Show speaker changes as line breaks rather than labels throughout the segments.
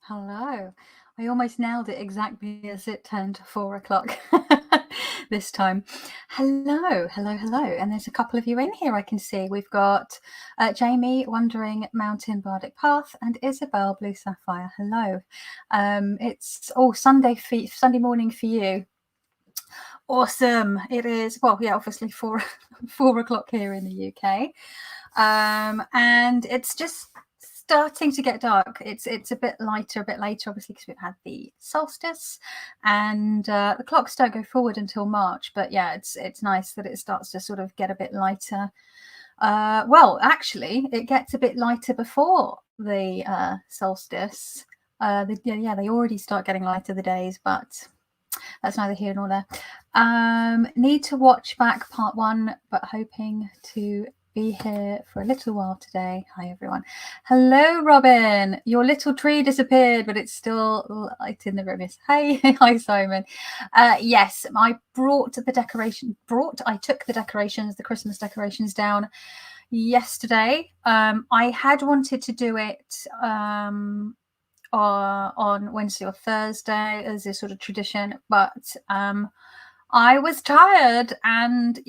Hello. I almost nailed it exactly as it turned 4 o'clock this time. Hello. And there's a couple of you in here I can see. We've got Jamie, Wandering Mountain Bardic Path, and Isabel, Blue Sapphire. Hello. It's Sunday morning for you. Awesome. It is, well, yeah, obviously 4 o'clock here in the UK. And it's just starting to get dark. It's a bit later, obviously, because we've had the solstice, and the clocks don't go forward until March. But yeah, it's nice that it starts to sort of get a bit lighter. Well, actually, it gets a bit lighter before the solstice. They already start getting lighter, the days, but that's neither here nor there. Need to watch back part 1, but hoping to be here for a little while today. Hi everyone. Hello Robin. Your little tree disappeared, but it's still light in the room. Hey, hi Simon. Yes, I took the decorations, the Christmas decorations down yesterday. I had wanted to do it on Wednesday or Thursday as a sort of tradition, but I was tired and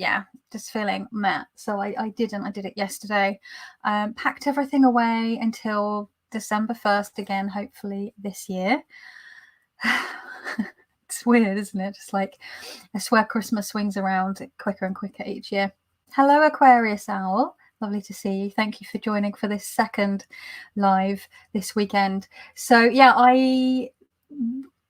just feeling meh. So I did it yesterday. Packed everything away until December 1st again, hopefully this year. It's weird, isn't it? Just like, I swear Christmas swings around quicker and quicker each year. Hello, Aquarius Owl. Lovely to see you. Thank you for joining for this second live this weekend. So yeah,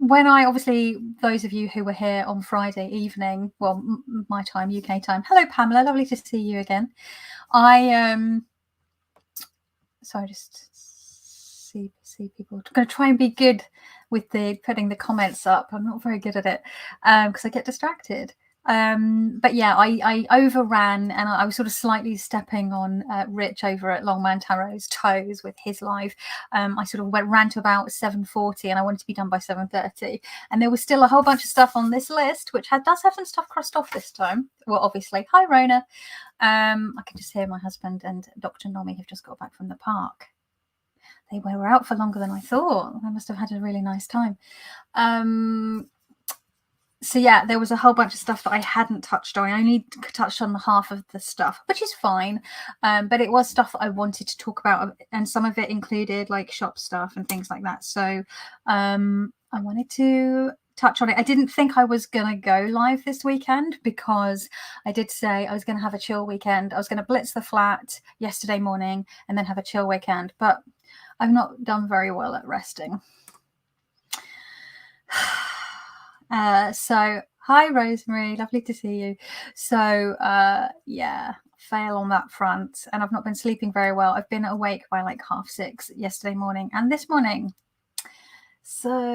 obviously, those of you who were here on Friday evening, well, my time, UK time. Hello, Pamela. Lovely to see you again. Sorry, just see people. I'm going to try and be good with putting the comments up. I'm not very good at it because I get distracted. But yeah, I overran, and I was sort of slightly stepping on Rich over at Longman Tarot's toes with his live. I sort of ran to about 7:40, and I wanted to be done by 7:30. And there was still a whole bunch of stuff on this list, which does have some stuff crossed off this time. Well, obviously, hi Rona. I can just hear my husband and Dr. Nomi have just got back from the park. They were out for longer than I thought. I must have had a really nice time. So yeah, there was a whole bunch of stuff that I hadn't touched on. I only touched on half of the stuff, which is fine. But it was stuff that I wanted to talk about, and some of it included like shop stuff and things like that. So I wanted to touch on it. I didn't think I was going to go live this weekend because I did say I was going to have a chill weekend. I was going to blitz the flat yesterday morning and then have a chill weekend, but I've not done very well at resting. So hi Rosemary, lovely to see you. So fail on that front, and I've not been sleeping very well. I've been awake by like 6:30 yesterday morning and this morning. So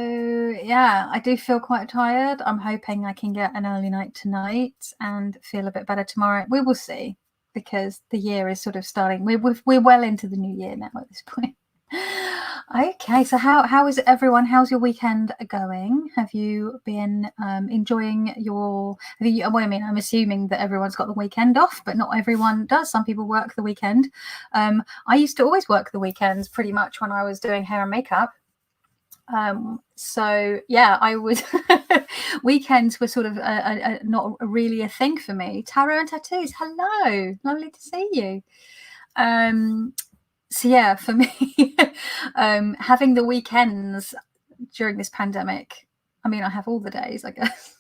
yeah, I do feel quite tired. I'm hoping I can get an early night tonight and feel a bit better tomorrow. We will see, because the year is sort of starting. We're well into the new year now at this point. Okay, so how is everyone? How's your weekend going? Have you been enjoying your? I'm assuming that everyone's got the weekend off, but not everyone does. Some people work the weekend. I used to always work the weekends pretty much when I was doing hair and makeup. So yeah, I would. Weekends were sort of not really a thing for me. Tarot and tattoos. Hello, lovely to see you. So yeah, for me, having the weekends during this pandemic, I mean, I have all the days, I guess.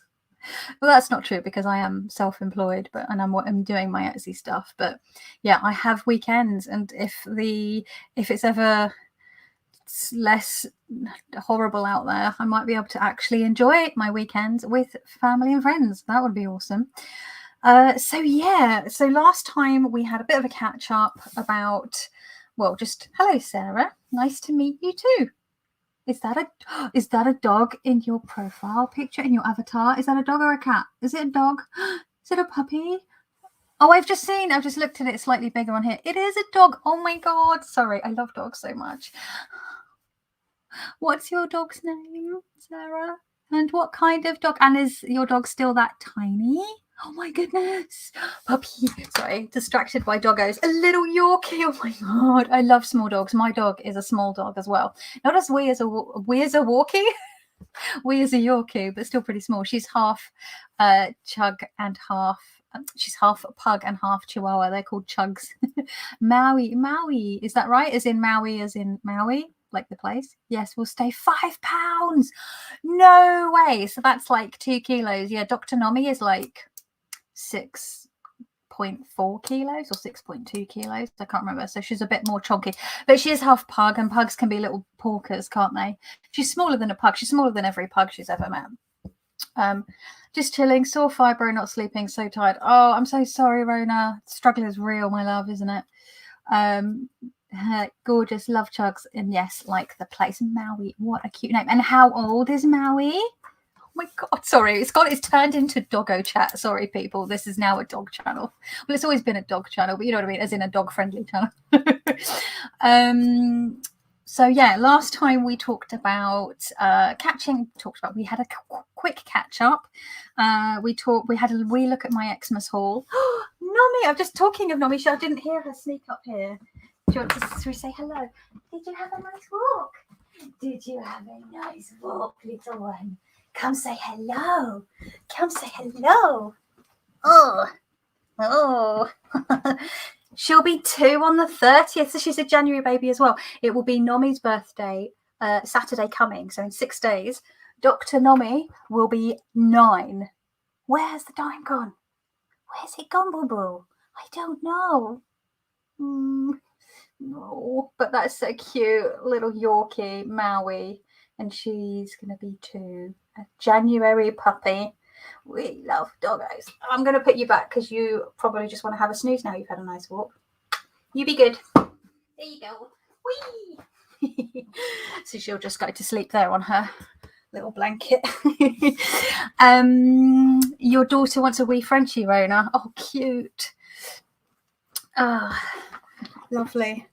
Well, that's not true because I am self-employed, and I'm doing my Etsy stuff. But yeah, I have weekends, and if it's ever less horrible out there, I might be able to actually enjoy my weekends with family and friends. That would be awesome. So last time we had a bit of a catch up about. Well, just hello, Sarah. Nice to meet you too. Is that a dog in your profile picture, in your avatar? Is that a dog or a cat? Is it a dog? Is it a puppy? Oh, I've just looked at it slightly bigger on here. It is a dog. Oh my God. Sorry, I love dogs so much. What's your dog's name, Sarah? And what kind of dog? And is your dog still that tiny? Oh my goodness. Puppy. Sorry, distracted by doggos. A little Yorkie. Oh my god. I love small dogs. My dog is a small dog as well. Not as wee as a walkie. Wee as a Yorkie, but still pretty small. She's half chug and half. She's half pug and half chihuahua. They're called chugs. Maui. Is that right? As in Maui, like the place? Yes, will stay 5 pounds. No way. So that's like 2 kilos. Yeah, Dr. Nomi is like 6.4 kilos or 6.2 kilos. I can't remember. So she's a bit more chunky, but she is half pug, and pugs can be little porkers, can't they? She's smaller than a pug. She's smaller than every pug she's ever met. Just chilling, sore fibro, not sleeping, so tired. Oh, I'm so sorry, Rona. Struggle is real, my love, isn't it? Gorgeous, love chugs, and yes, like the place. Maui, what a cute name. And how old is Maui? Oh my god, sorry, it's turned into doggo chat. Sorry, people, this is now a dog channel. Well, it's always been a dog channel, but you know what I mean, as in a dog friendly channel. So yeah, last time we talked about we had a quick catch up. We had a wee look at my Xmas haul. Nomi, I'm just talking of Nomi. I didn't hear her sneak up here. Should we say hello? Did you have a nice walk? Did you have a nice walk, little one? Come say hello. Come say hello. Oh. She'll be 2 on the 30th, so she's a January baby as well. It will be Nomi's birthday Saturday coming, so in 6 days. Dr. Nomi will be 9. Where's the time gone? Where's it gone, Boo Boo? I don't know. No, but that's so cute. Little Yorkie, Maui, and she's going to be 2. A January puppy. We love doggos. I'm going to put you back because you probably just want to have a snooze now you've had a nice walk. You be good. There you go. Whee! So she'll just go to sleep there on her little blanket. Your daughter wants a wee Frenchie, Rona. Oh, cute. Lovely.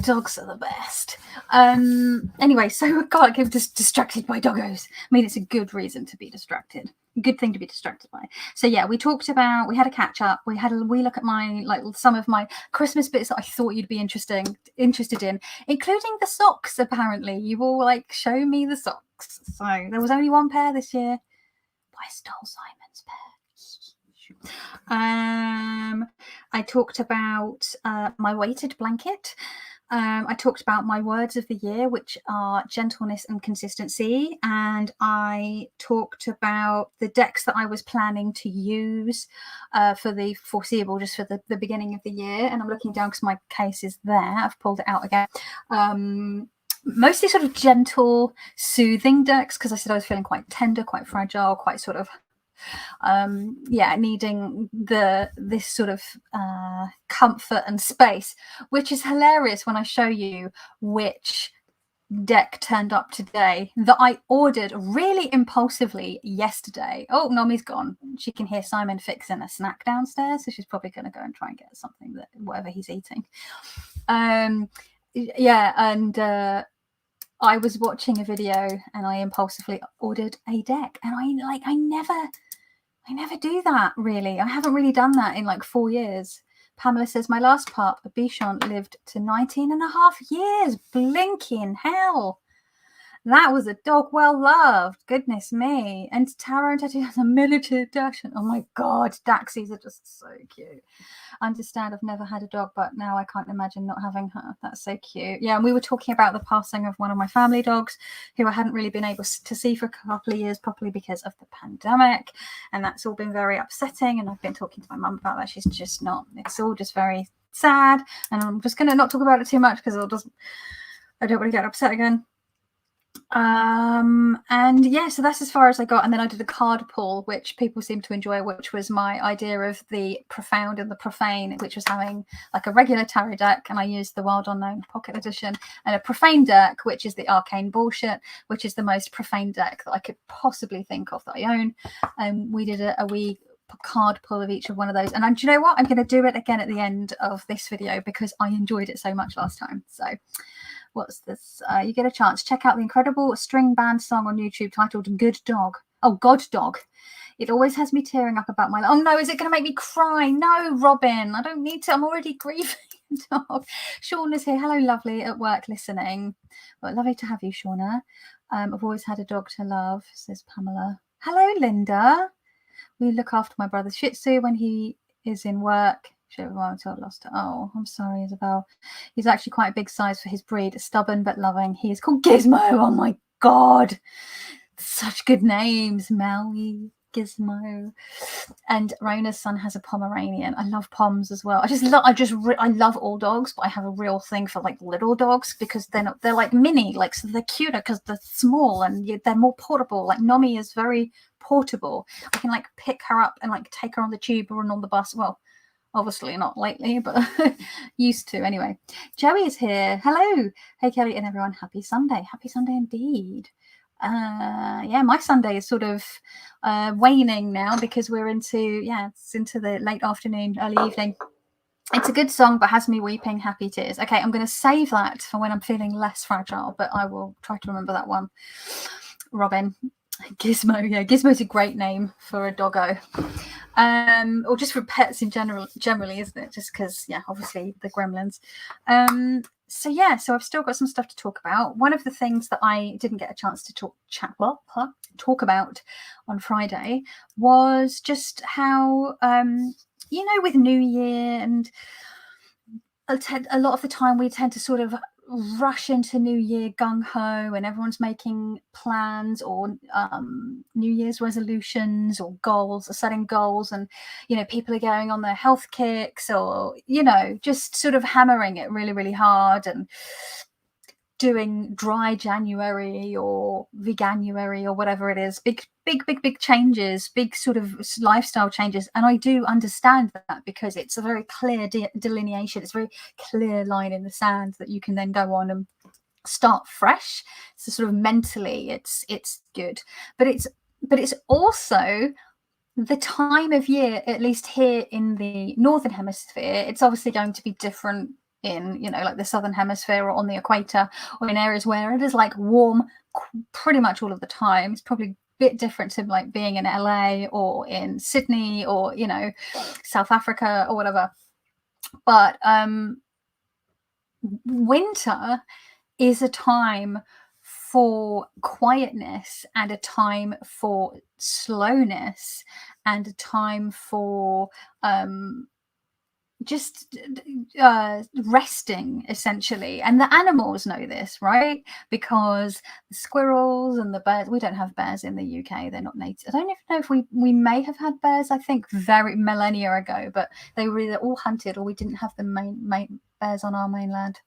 Dogs are the best. Anyway, so we can't get distracted by doggos. I mean, it's a good reason to be distracted. Good thing to be distracted by. So yeah, we had a catch up. We had a wee look at some of my Christmas bits that I thought you'd be interested in, including the socks. Apparently, you all show me the socks. So there was only 1 pair this year, but I stole Simon's pair. I talked about my weighted blanket. I talked about my words of the year, which are gentleness and consistency. And I talked about the decks that I was planning to use for the foreseeable, just for the beginning of the year. And I'm looking down because my case is there. I've pulled it out again. Mostly sort of gentle, soothing decks, because I said I was feeling quite tender, quite fragile, quite sort of needing this sort of comfort and space, which is hilarious when I show you which deck turned up today that I ordered really impulsively yesterday. Oh, Nomi's gone. She can hear Simon fixing a snack downstairs, so she's probably going to go and try and get something, whatever he's eating. I was watching a video and I impulsively ordered a deck, and I never do that, really. I haven't really done that in 4 years. Pamela says, my last pup, a Bichon, lived to 19 and a half years. Blinking hell. That was a dog well loved. Goodness me. And Tara and Teddy has a miniature Dachshund. Oh my God, Daxies are just so cute. I understand I've never had a dog, but now I can't imagine not having her. That's so cute. Yeah, and we were talking about the passing of one of my family dogs who I hadn't really been able to see for a couple of years properly because of the pandemic. And that's all been very upsetting. And I've been talking to my mum about that. She's just not. It's all just very sad. And I'm just going to not talk about it too much because I don't want to get upset again. And yeah, so that's as far as I got. And then I did a card pull, which people seem to enjoy, which was my idea of the profound and the profane, which was having a regular tarot deck, and I used the Wild Unknown Pocket Edition, and a profane deck, which is the Arcane Bullshit, which is the most profane deck that I could possibly think of that I own. We did a wee card pull of each of one of those, and do you know what, I'm going to do it again at the end of this video because I enjoyed it so much last time. So what's this? You get a chance, check out the incredible string band song on YouTube titled Good Dog. Oh, God Dog. It always has me tearing up about my... Oh no, is it going to make me cry? No, Robin, I don't need to. I'm already grieving. Shauna is here. Hello, lovely, at work listening. Well, lovely to have you, Shauna. I've always had a dog to love, says Pamela. Hello, Linda. We look after my brother's Shih Tzu when he is in work. Oh, I'm sorry, Isabel. He's actually quite a big size for his breed. Stubborn but loving. He is called Gizmo. Oh my God. Such good names. Maui, Gizmo. And Raina's son has a Pomeranian. I love Poms as well. I love all dogs, but I have a real thing for like little dogs because they're like mini, like, so they're cuter because they're small and they're more portable. Like Nomi is very portable. I can like pick her up and like take her on the tube or on the bus. Well, obviously not lately, but used to anyway. Joey is here. Hello. Hey, Kelly and everyone. Happy Sunday. Happy Sunday indeed. Yeah, my Sunday is sort of waning now because we're into the late afternoon, early evening. It's a good song, but has me weeping happy tears. Okay, I'm going to save that for when I'm feeling less fragile, but I will try to remember that one. Robin. Gizmo. Yeah, Gizmo's a great name for a doggo. Or just for pets in generally, isn't it? Just because, yeah, obviously the gremlins. So I've still got some stuff to talk about. One of the things that I didn't get a chance to talk about on Friday was just how, with New Year and a lot of the time we tend to sort of rush into New Year gung-ho and everyone's making plans or New Year's resolutions or goals or setting goals, and people are going on their health kicks or just sort of hammering it really, really hard and doing dry January or veganuary or whatever it is. Big changes, big sort of lifestyle changes. And I do understand that because it's a very clear delineation. It's a very clear line in the sand that you can then go on and start fresh. So sort of mentally it's good. But it's also the time of year, at least here in the Northern Hemisphere, it's obviously going to be different in like the Southern Hemisphere or on the equator or in areas where it is like warm pretty much all of the time. It's probably a bit different to like being in LA or in Sydney or South Africa or whatever. But winter is a time for quietness and a time for slowness and a time for just resting, essentially. And the animals know this, right? Because the squirrels and the bears, we don't have bears in the UK, they're not native. I don't even know if we may have had bears, I think very millennia ago, but they were either all hunted or we didn't have the main bears on our mainland.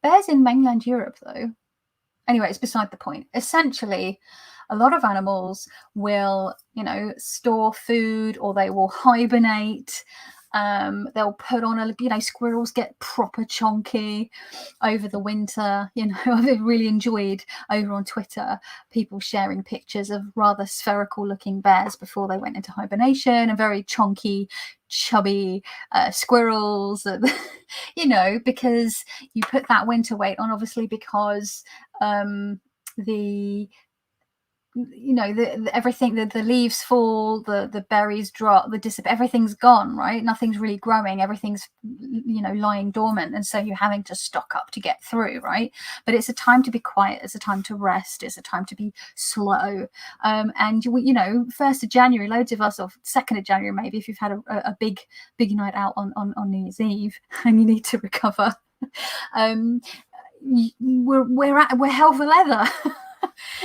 Bears in mainland Europe though. Anyway, it's beside the point. Essentially, a lot of animals will store food or they will hibernate. They'll put on squirrels get proper chonky over the winter. I've really enjoyed over on Twitter people sharing pictures of rather spherical looking bears before they went into hibernation, and very chonky, chubby squirrels, because you put that winter weight on, obviously, because everything, the leaves fall, the berries drop, everything's gone, right? Nothing's really growing, everything's lying dormant, and so you're having to stock up to get through, right? But it's a time to be quiet, it's a time to rest, it's a time to be slow. And 1st of January, loads of us, or 2nd of January maybe, if you've had a big night out on New Year's Eve and you need to recover, we're hell for leather.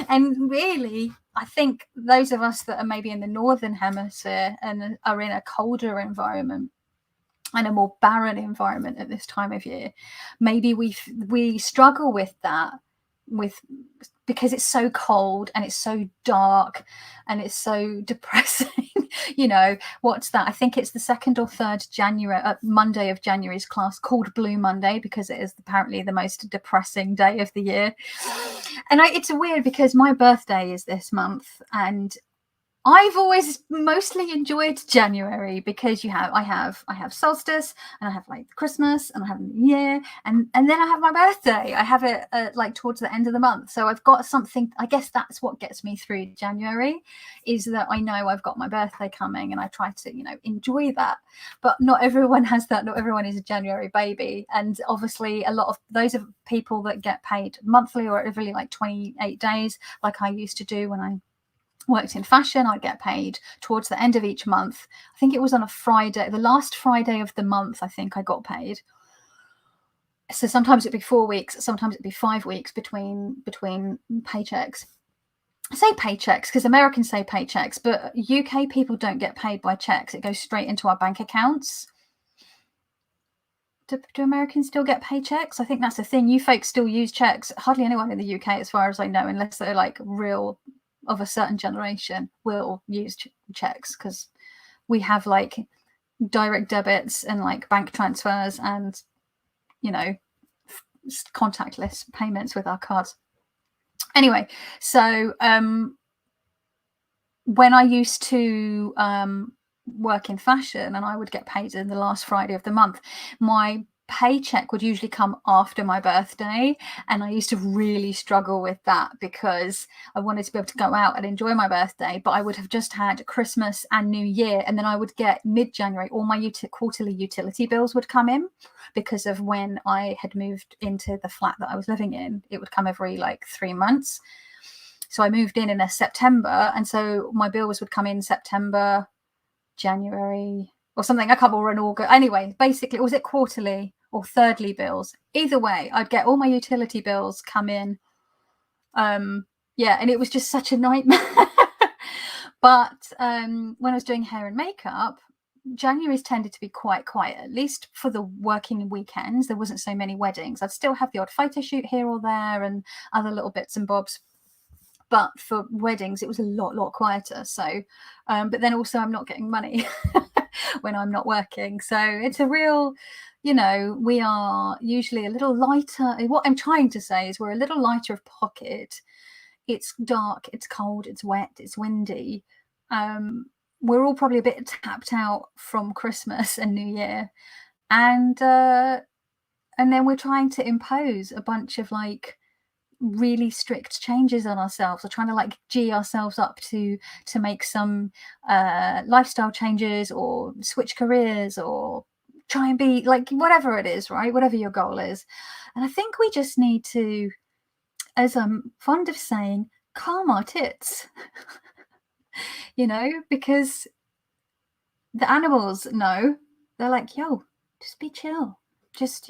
And really, I think those of us that are maybe in the Northern Hemisphere and are in a colder environment and a more barren environment at this time of year, maybe we struggle with that, because it's so cold and it's so dark and it's so depressing. What's that? I think it's the 2nd or 3rd January, Monday of January's class, called Blue Monday, because it is apparently the most depressing day of the year. And it's weird because my birthday is this month, and I've always mostly enjoyed January because I have solstice, and I have like Christmas, and I have New Year, and then I have my birthday. I have it like towards the end of the month, so I've got something. I guess that's what gets me through January, is that I know I've got my birthday coming, and I try to enjoy that. But not everyone has that. Not everyone is a January baby, and obviously a lot of those are people that get paid monthly or every like 28 days, like I used to do when I worked in fashion. I'd get paid towards the end of each month. I think it was on a Friday, the last Friday of the month, I think I got paid. So sometimes it'd be 4 weeks, sometimes it'd be 5 weeks between paychecks. I say paychecks because Americans say paychecks, but UK people don't get paid by checks. It goes straight into our bank accounts. Do Americans still get paychecks? I think that's the thing. You folks still use checks. Hardly anyone in the UK, as far as I know, unless they're like real of a certain generation, will use checks, because we have like direct debits and like bank transfers and contactless payments with our cards. Anyway, so when I used to work in fashion and I would get paid in the last Friday of the month, my paycheck would usually come after my birthday, and I used to really struggle with that because I wanted to be able to go out and enjoy my birthday, but I would have just had Christmas and New Year, and then I would get mid-January all my quarterly utility bills would come in because of when I had moved into the flat that I was living in. It would come every like 3 months. So I moved in a September, and so my bills would come in September, January, or something. I can't remember, in August. Anyway, basically, was it quarterly or thirdly bills? Either way, I'd get all my utility bills come in. Yeah, and it was just such a nightmare. But when I was doing hair and makeup, January's tended to be quite quiet, at least for the working weekends. There wasn't so many weddings. I'd still have the odd photo shoot here or there and other little bits and bobs. But for weddings, it was a lot quieter. So, but then also I'm not getting money when I'm not working. So it's a real, we are usually a little lighter. What I'm trying to say is we're a little lighter of pocket. It's dark, it's cold, it's wet, it's windy. We're all probably a bit tapped out from Christmas and New Year. And then we're trying to impose a bunch of like really strict changes on ourselves, or trying to like G ourselves up to make some lifestyle changes, or switch careers, or try and be like whatever it is, right? Whatever your goal is. And I think we just need to, as I'm fond of saying, calm our tits. Because the animals know. They're like, yo, just be chill, just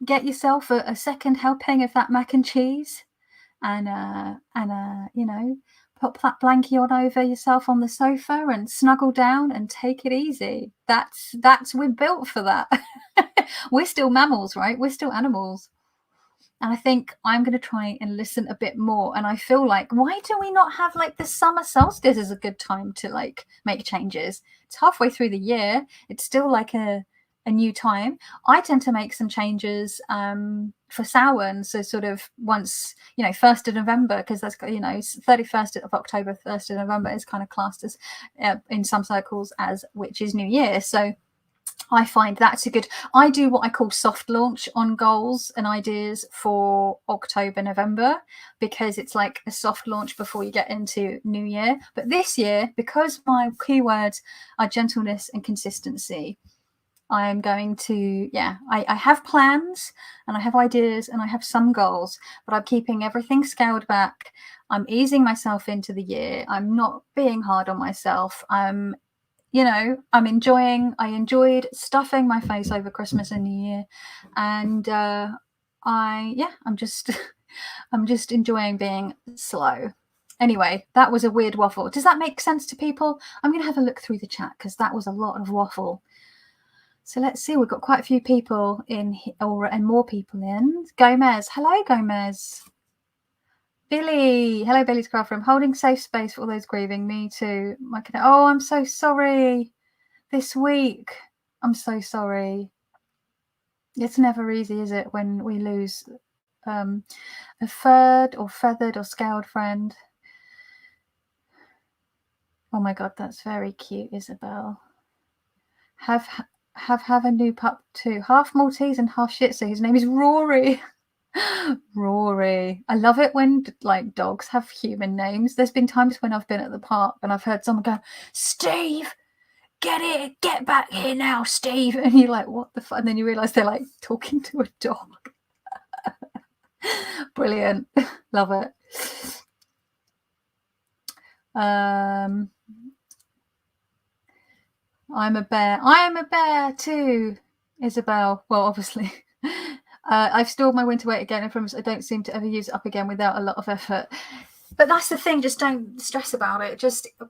get yourself a second helping of that mac and cheese, and pop that blankie on over yourself on the sofa and snuggle down and take it easy. That's we're built for that. We're still mammals, right? We're still animals. And I think I'm going to try and listen a bit more. And I feel like, why do we not have like the summer solstice is a good time to like make changes? It's halfway through the year. It's still like a new time. I tend to make some changes for Samhain. So sort of once, 1st of November, because that's, 31st of October, 1st of November is kind of classed as in some circles as which is New Year. So I find that's a good, I do what I call soft launch on goals and ideas for October, November, because it's like a soft launch before you get into New Year. But this year, because my keywords are gentleness and consistency, I am going to, I have plans and I have ideas and I have some goals, but I'm keeping everything scaled back. I'm easing myself into the year. I'm not being hard on myself. I enjoyed stuffing my face over Christmas and New Year, and I'm just I'm just enjoying being slow. Anyway, that was a weird waffle. Does that make sense to people? I'm going to have a look through the chat because that was a lot of waffle. So let's see. We've got quite a few people in, and more people in. Gomez, hello, Gomez. Billy, hello, Billy's girlfriend. Holding safe space for all those grieving. Me too. Oh, I'm so sorry. This week, I'm so sorry. It's never easy, is it, when we lose a furred or feathered or scaled friend? Oh my God, that's very cute, Isabel. Have a new pup too. Half Maltese and half Shih Tzu. His name is Rory. Rory. I love it when like dogs have human names. There's been times when I've been at the park and I've heard someone go, Steve, get back here now, Steve. And you're like, what the fuck? And then you realise they're like talking to a dog. Brilliant. Love it. I'm a bear. I am a bear too, Isabel. Well, obviously. I've stored my winter weight again, and I don't seem to ever use it up again without a lot of effort. But that's the thing, just don't stress about it.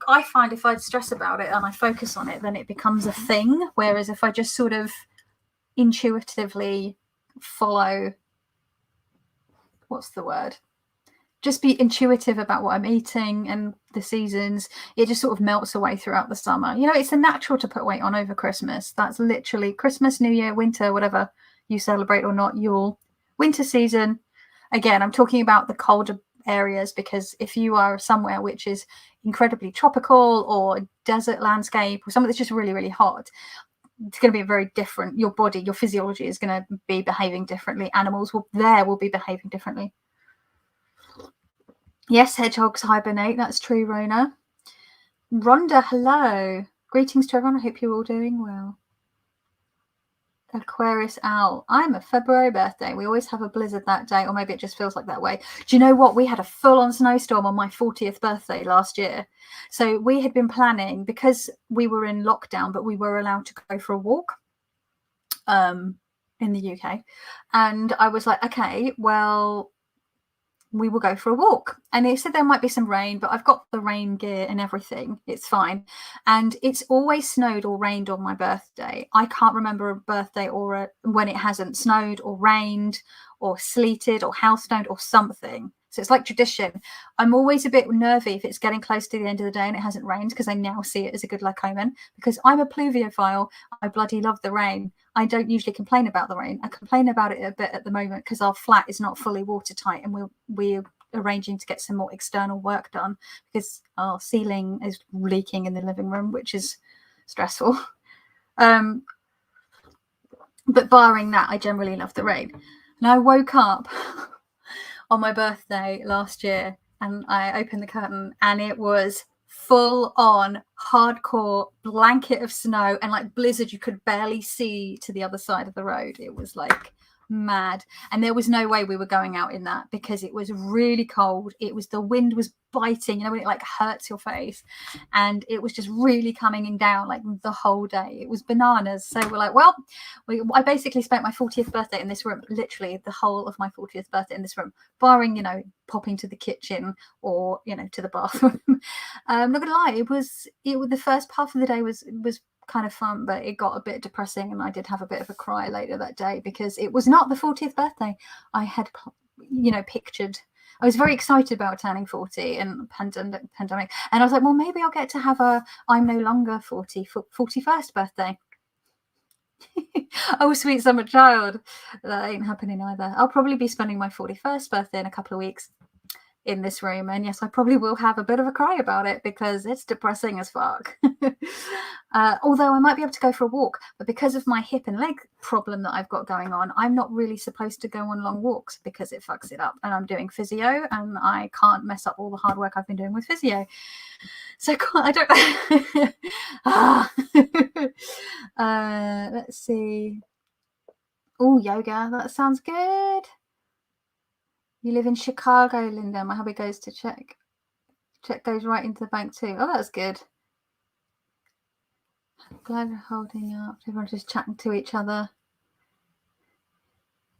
I find if I stress about it and I focus on it, then it becomes a thing. Whereas if I just sort of intuitively follow, what's the word? Just be intuitive about what I'm eating and the seasons, it just sort of melts away throughout the summer. You know, it's a natural to put weight on over Christmas. That's literally Christmas, New Year, winter, whatever you celebrate or not, Yule, winter season. Again, I'm talking about the colder areas, because if you are somewhere which is incredibly tropical or desert landscape or something that's just really, really hot, it's going to be very different. Your body, your physiology is going to be behaving differently. Animals will be behaving differently. Yes, hedgehogs hibernate. That's true, Rona. Rhonda, hello. Greetings to everyone. I hope you're all doing well. Aquarius owl. I'm a February birthday. We always have a blizzard that day, or maybe it just feels like that way. Do you know what? We had a full-on snowstorm on my 40th birthday last year. So we had been planning, because we were in lockdown, but we were allowed to go for a walk in the UK. And I was like, okay, well, we will go for a walk. And they said there might be some rain, but I've got the rain gear and everything. It's fine. And it's always snowed or rained on my birthday. I can't remember a birthday or when it hasn't snowed or rained or sleeted or hailstoned or something. So it's like tradition. I'm always a bit nervy if it's getting close to the end of the day and it hasn't rained, because I now see it as a good luck omen, because I'm a pluviophile. I bloody love the rain. I don't usually complain about the rain. I complain about it a bit at the moment because our flat is not fully watertight, and we're arranging to get some more external work done because our ceiling is leaking in the living room, which is stressful. But barring that, I generally love the rain. And I woke up on my birthday last year and I opened the curtain and it was full on hardcore blanket of snow and like blizzard. You could barely see to the other side of the road. It was like mad, and there was no way we were going out in that because it was really cold. The wind was biting, you know, when it like hurts your face, and it was just really coming down like the whole day. It was bananas. So we're like, well, I basically spent my 40th birthday in this room, literally the whole of my 40th birthday in this room, barring, you know, popping to the kitchen or, you know, to the bathroom. I'm not gonna lie, it was the first half of the day was kind of fun, but it got a bit depressing, and I did have a bit of a cry later that day because it was not the 40th birthday I had, you know, pictured. I was very excited about turning 40 and pandemic, and I was like, well, maybe I'll get to have I'm no longer 40 41st birthday. Oh, sweet summer child. That ain't happening either. I'll probably be spending my 41st birthday in a couple of weeks in this room, and yes, I probably will have a bit of a cry about it because it's depressing as fuck. Although I might be able to go for a walk, but because of my hip and leg problem that I've got going on, I'm not really supposed to go on long walks because it fucks it up, and I'm doing physio and I can't mess up all the hard work I've been doing with physio. So I don't let's see. Oh, yoga, that sounds good. You live in Chicago, Linda. My hubby goes to check. Check goes right into the bank too. Oh, that's good. I'm glad you're holding up. Everyone's just chatting to each other.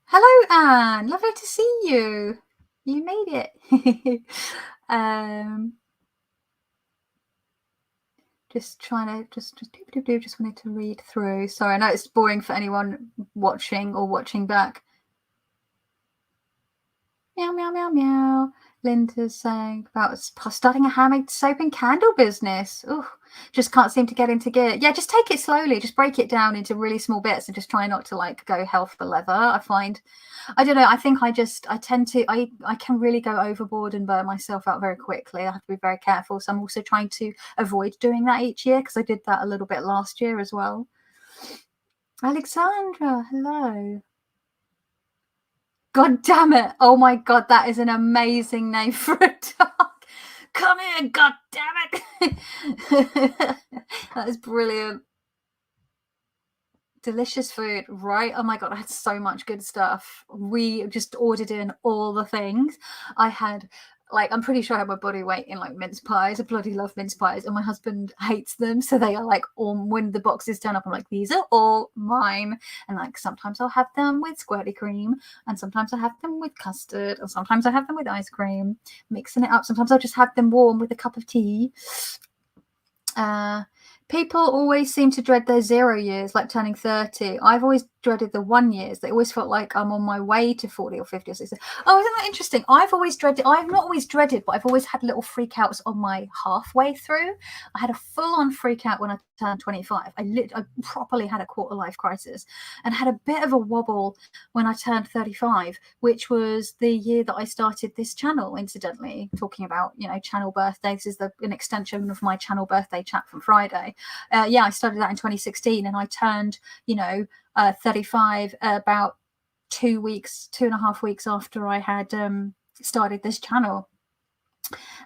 Hello, Anne. Lovely to see you. You made it. Just trying to just wanted to read through. Sorry, I know it's boring for anyone watching or watching back. Meow, meow, meow, meow. Linda's saying about starting a handmade soap and candle business. Oh, just can't seem to get into gear. Yeah, just take it slowly. Just break it down into really small bits and just try not to like go hell for leather. I find, I don't know, I think I tend to, I can really go overboard and burn myself out very quickly. I have to be very careful. So I'm also trying to avoid doing that each year, because I did that a little bit last year as well. Alexandra, hello. God damn it. Oh my God, that is an amazing name for a dog. Come here, God damn it. That is brilliant. Delicious food, right? Oh my God, I had so much good stuff. We just ordered in all the things. I had, like, I'm pretty sure I had my body weight in like mince pies. I bloody love mince pies, and my husband hates them. So they are like, all, when the boxes turn up, I'm like, these are all mine. And like, sometimes I'll have them with squirty cream, and sometimes I have them with custard, and sometimes I have them with ice cream, mixing it up. Sometimes I'll just have them warm with a cup of tea. People always seem to dread their 0 years, like turning 30. I've always dreaded the 1 years. They always felt like I'm on my way to 40 or 50 or 60. Oh, isn't that interesting? I've not always dreaded, but I've always had little freakouts on my halfway through. I had a full-on freak out when I turned 25. I properly had a quarter-life crisis, and had a bit of a wobble when I turned 35, which was the year that I started this channel, incidentally, talking about, you know, channel birthday. This is an extension of my channel birthday chat from Friday. I started that in 2016, and I turned, 35 about 2.5 weeks after I had started this channel.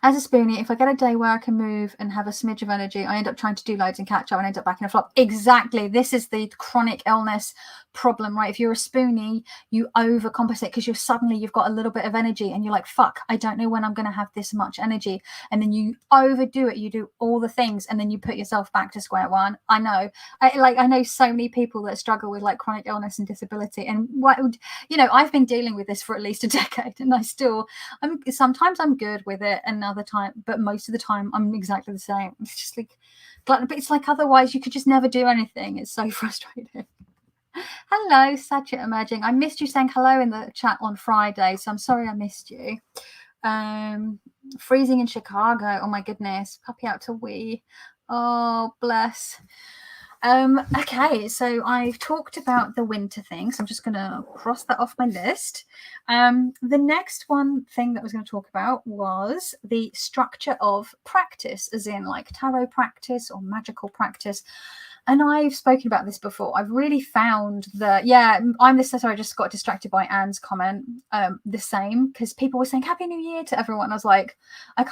As a spoonie, if I get a day where I can move and have a smidge of energy, I end up trying to do loads and catch up and end up back in a flop. Exactly. This is the chronic illness problem, right? If you're a spoonie, you overcompensate because you've got a little bit of energy, and you're like, fuck, I don't know when I'm going to have this much energy. And then you overdo it. You do all the things, and then you put yourself back to square one. I know. I know so many people that struggle with like chronic illness and disability. And I've been dealing with this for at least a decade, and sometimes I'm good with it, and other time, but most of the time I'm exactly the same. It's just like, but it's like, otherwise you could just never do anything. It's so frustrating. Hello, Satchit Emerging. I missed you saying hello in the chat on Friday, so I'm sorry I missed you. Freezing in Chicago. Oh my goodness. Puppy out to wee. Oh, bless. Okay, so I've talked about the winter thing, so I'm just going to cross that off my list. The next thing that I was going to talk about was the structure of practice, as in like tarot practice or magical practice. And I've spoken about this before. I've really found that, I'm this. Sorry, I just got distracted by Anne's comment. The same, because people were saying Happy New Year to everyone. I was like, I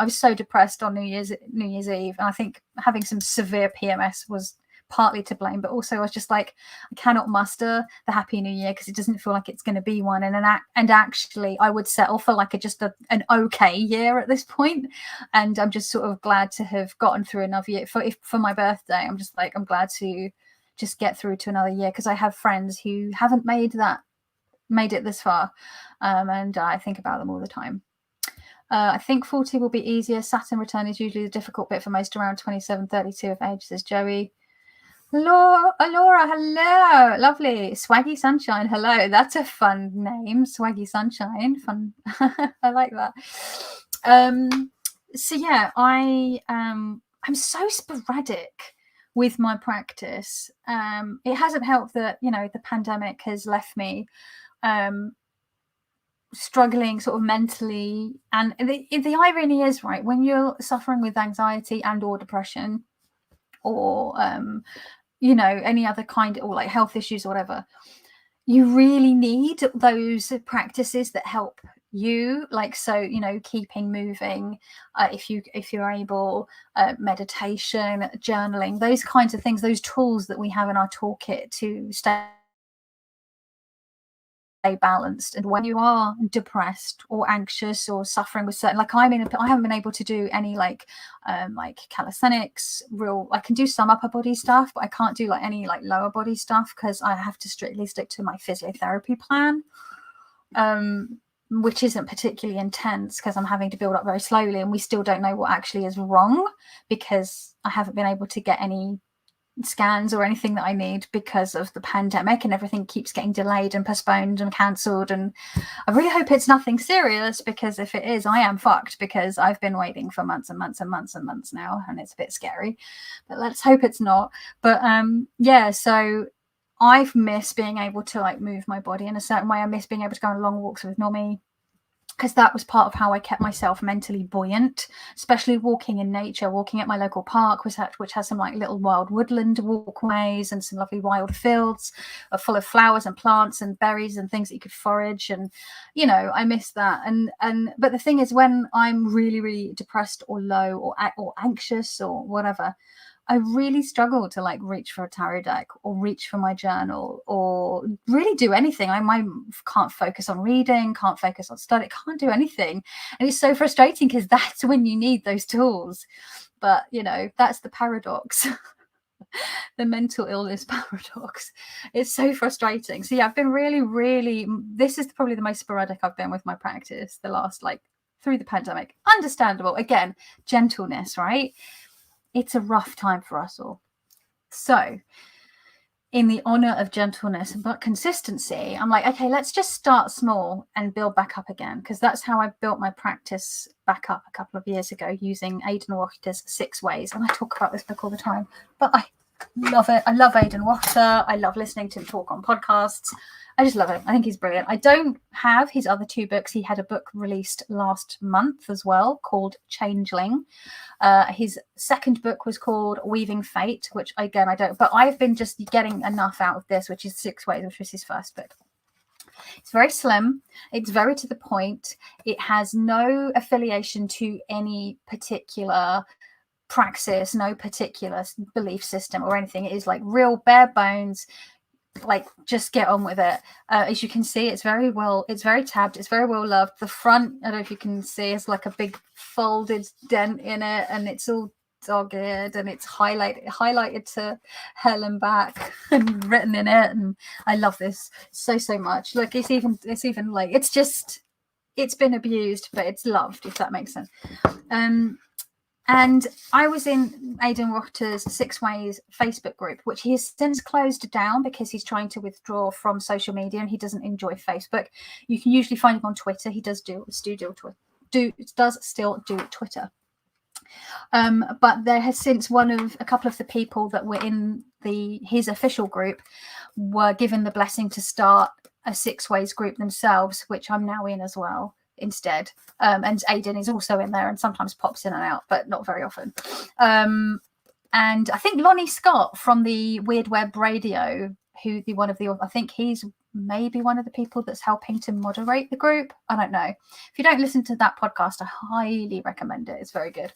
was so depressed on New Year's Eve, and I think having some severe PMS was partly to blame, but also I was just like, I cannot muster the Happy New Year because it doesn't feel like it's going to be one. And actually, I would settle for like an okay year at this point. And I'm just sort of glad to have gotten through another year. For my birthday, I'm just like, I'm glad to just get through to another year, because I have friends who haven't made it this far, and I think about them all the time. I think 40 will be easier. Saturn return is usually the difficult bit for most around 27, 32 of age, says Joey. Laura, hello. Lovely. Swaggy Sunshine, hello. That's a fun name. Swaggy Sunshine. Fun. I like that. So yeah, I'm so sporadic with my practice. It hasn't helped that, the pandemic has left me struggling sort of mentally. And the irony is, right, when you're suffering with anxiety and or depression, or any other kind, or like health issues or whatever, you really need those practices that help you, like, so keeping moving, if you're able, meditation, journaling, those kinds of things, those tools that we have in our toolkit to stay balanced. And when you are depressed or anxious or suffering with certain, like I haven't been able to do any like calisthenics, I can do some upper body stuff, but I can't do like any like lower body stuff because I have to strictly stick to my physiotherapy plan, which isn't particularly intense because I'm having to build up very slowly, and we still don't know what actually is wrong because I haven't been able to get any scans or anything that I need because of the pandemic, and everything keeps getting delayed and postponed and cancelled. And I really hope it's nothing serious, because if it is, I am fucked, because I've been waiting for months and months and months and months now, and it's a bit scary. But let's hope it's not. But yeah, so I've missed being able to like move my body in a certain way. I miss being able to go on long walks with Normie, because that was part of how I kept myself mentally buoyant, especially walking in nature, walking at my local park, which has some like little wild woodland walkways and some lovely wild fields full of flowers and plants and berries and things that you could forage. And, you know, I miss that. But the thing is, when I'm really, really depressed or low or anxious or whatever, I really struggle to like reach for a tarot deck or reach for my journal or really do anything. I can't focus on reading, can't focus on study, can't do anything. And it's so frustrating, because that's when you need those tools. But, you know, that's the paradox. The mental illness paradox. It's so frustrating. So yeah, I've been really, this is probably the most sporadic I've been with my practice the last, like, through the pandemic. Understandable. Again, gentleness, right? It's a rough time for us all. So in the honor of gentleness but consistency, I'm like, okay, let's just start small and build back up again, because that's how I built my practice back up a couple of years ago, using Aidan Wachter's 6 Ways. And I talk about this book all the time, but I love it. I love Aidan Wachter. I love listening to him talk on podcasts. I just love him. I think he's brilliant. I don't have his other 2 books. He had a book released last month as well called Changeling. His second book was called Weaving Fate, which again, I don't, but I've been just getting enough out of this, which is 6 Ways, which was his first book. It's very slim. It's very to the point. It has no affiliation to any particular praxis, no particular belief system or anything. It is like real bare bones, like just get on with it. As you can see, it's very tabbed, it's very well loved. The front, I don't know if you can see, it's like a big folded dent in it, and it's all dog-eared, and it's highlighted to hell and back and written in it. And I love this so much. Look, it's even like, it's been abused, but it's loved, if that makes sense. And I was in Aidan Wachter's 6 Ways Facebook group, which he has since closed down because he's trying to withdraw from social media and he doesn't enjoy Facebook. You can usually find him on Twitter. He does still do Twitter. But there has since a couple of the people that were in his official group were given the blessing to start a 6 Ways group themselves, which I'm now in as well instead. And Aidan is also in there and sometimes pops in and out, but not very often. And I think Lonnie Scott from the Weird Web Radio, I think he's maybe one of the people that's helping to moderate the group. I don't know. If you don't listen to that podcast, I highly recommend it. It's very good.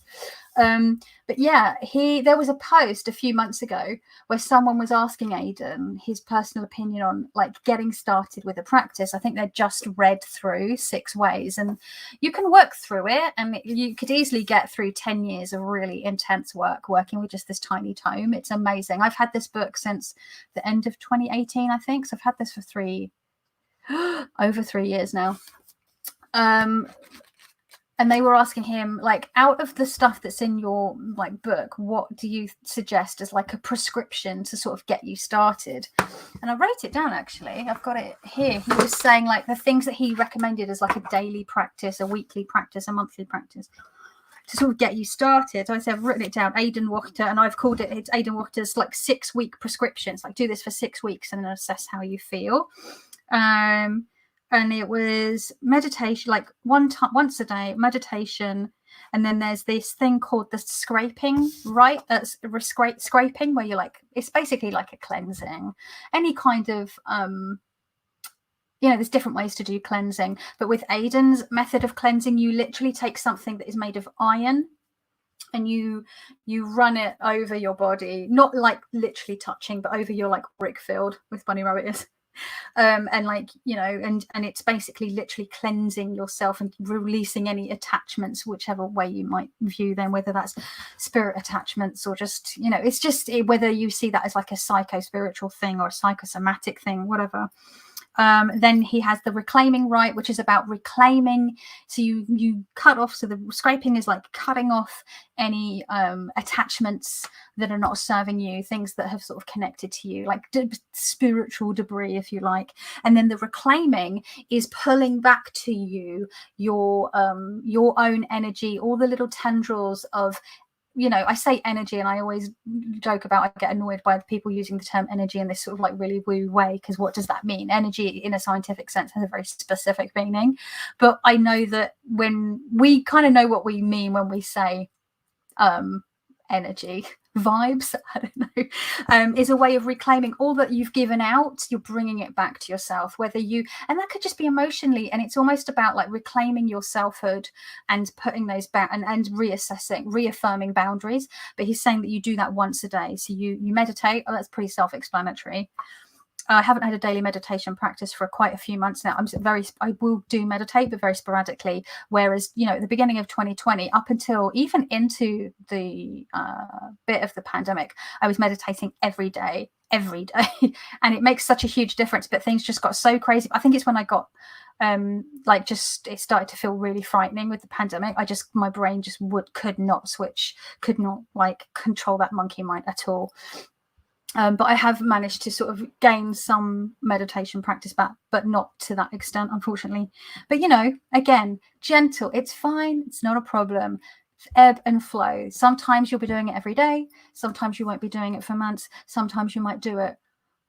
But yeah, there was a post a few months ago where someone was asking Aidan his personal opinion on like getting started with a practice. I think they just read through 6 Ways, and you can work through it, and you could easily get through 10 years of really intense work working with just this tiny tome. It's amazing. I've had this book since the end of 2018, I think. So I've had this for over 3 years now. And they were asking him, like, out of the stuff that's in your like book, what do you suggest as like a prescription to sort of get you started? And I wrote it down, actually. I've got it here. He was saying like the things that he recommended as like a daily practice, a weekly practice, a monthly practice to sort of get you started. So I said, I've written it down, Aidan Wachter, and I've called it's Aidan Wachter's like 6-week prescriptions. Like, do this for 6 weeks and then assess how you feel. And it was meditation, like once a day, meditation. And then there's this thing called the scraping, right? Scraping, where you're like, it's basically like a cleansing. Any kind of, there's different ways to do cleansing. But with Aidan's method of cleansing, you literally take something that is made of iron and you run it over your body, not like literally touching, but over your like brick field with bunny rabbit ears. And like, and it's basically literally cleansing yourself and releasing any attachments, whichever way you might view them, whether that's spirit attachments or just, it's just whether you see that as like a psycho-spiritual thing or a psychosomatic thing, whatever. Then he has the reclaiming rite, which is about reclaiming. So you cut off. So the scraping is like cutting off any attachments that are not serving you, things that have sort of connected to you, like spiritual debris, if you like. And then the reclaiming is pulling back to you your own energy, all the little tendrils of, you know, I say energy, and I always joke about, I get annoyed by people using the term energy in this sort of like really woo way, because what does that mean? Energy in a scientific sense has a very specific meaning, but I know that when we kind of know what we mean when we say energy, vibes, I don't know, is a way of reclaiming all that you've given out. You're bringing it back to yourself, whether you, and that could just be emotionally, and it's almost about like reclaiming your selfhood and putting those back and reaffirming boundaries. But he's saying that you do that once a day. So you meditate. Oh, that's pretty self-explanatory. I haven't had a daily meditation practice for quite a few months now. I will do meditate, but very sporadically. Whereas, you know, at the beginning of 2020, up until even into the bit of the pandemic, I was meditating every day. And it makes such a huge difference. But things just got so crazy. I think it's when I got it started to feel really frightening with the pandemic. My brain just could not like control that monkey mind at all. But I have managed to sort of gain some meditation practice back, but not to that extent, unfortunately. But, you know, again, gentle. It's fine. It's not a problem. Ebb and flow. Sometimes you'll be doing it every day. Sometimes you won't be doing it for months. Sometimes you might do it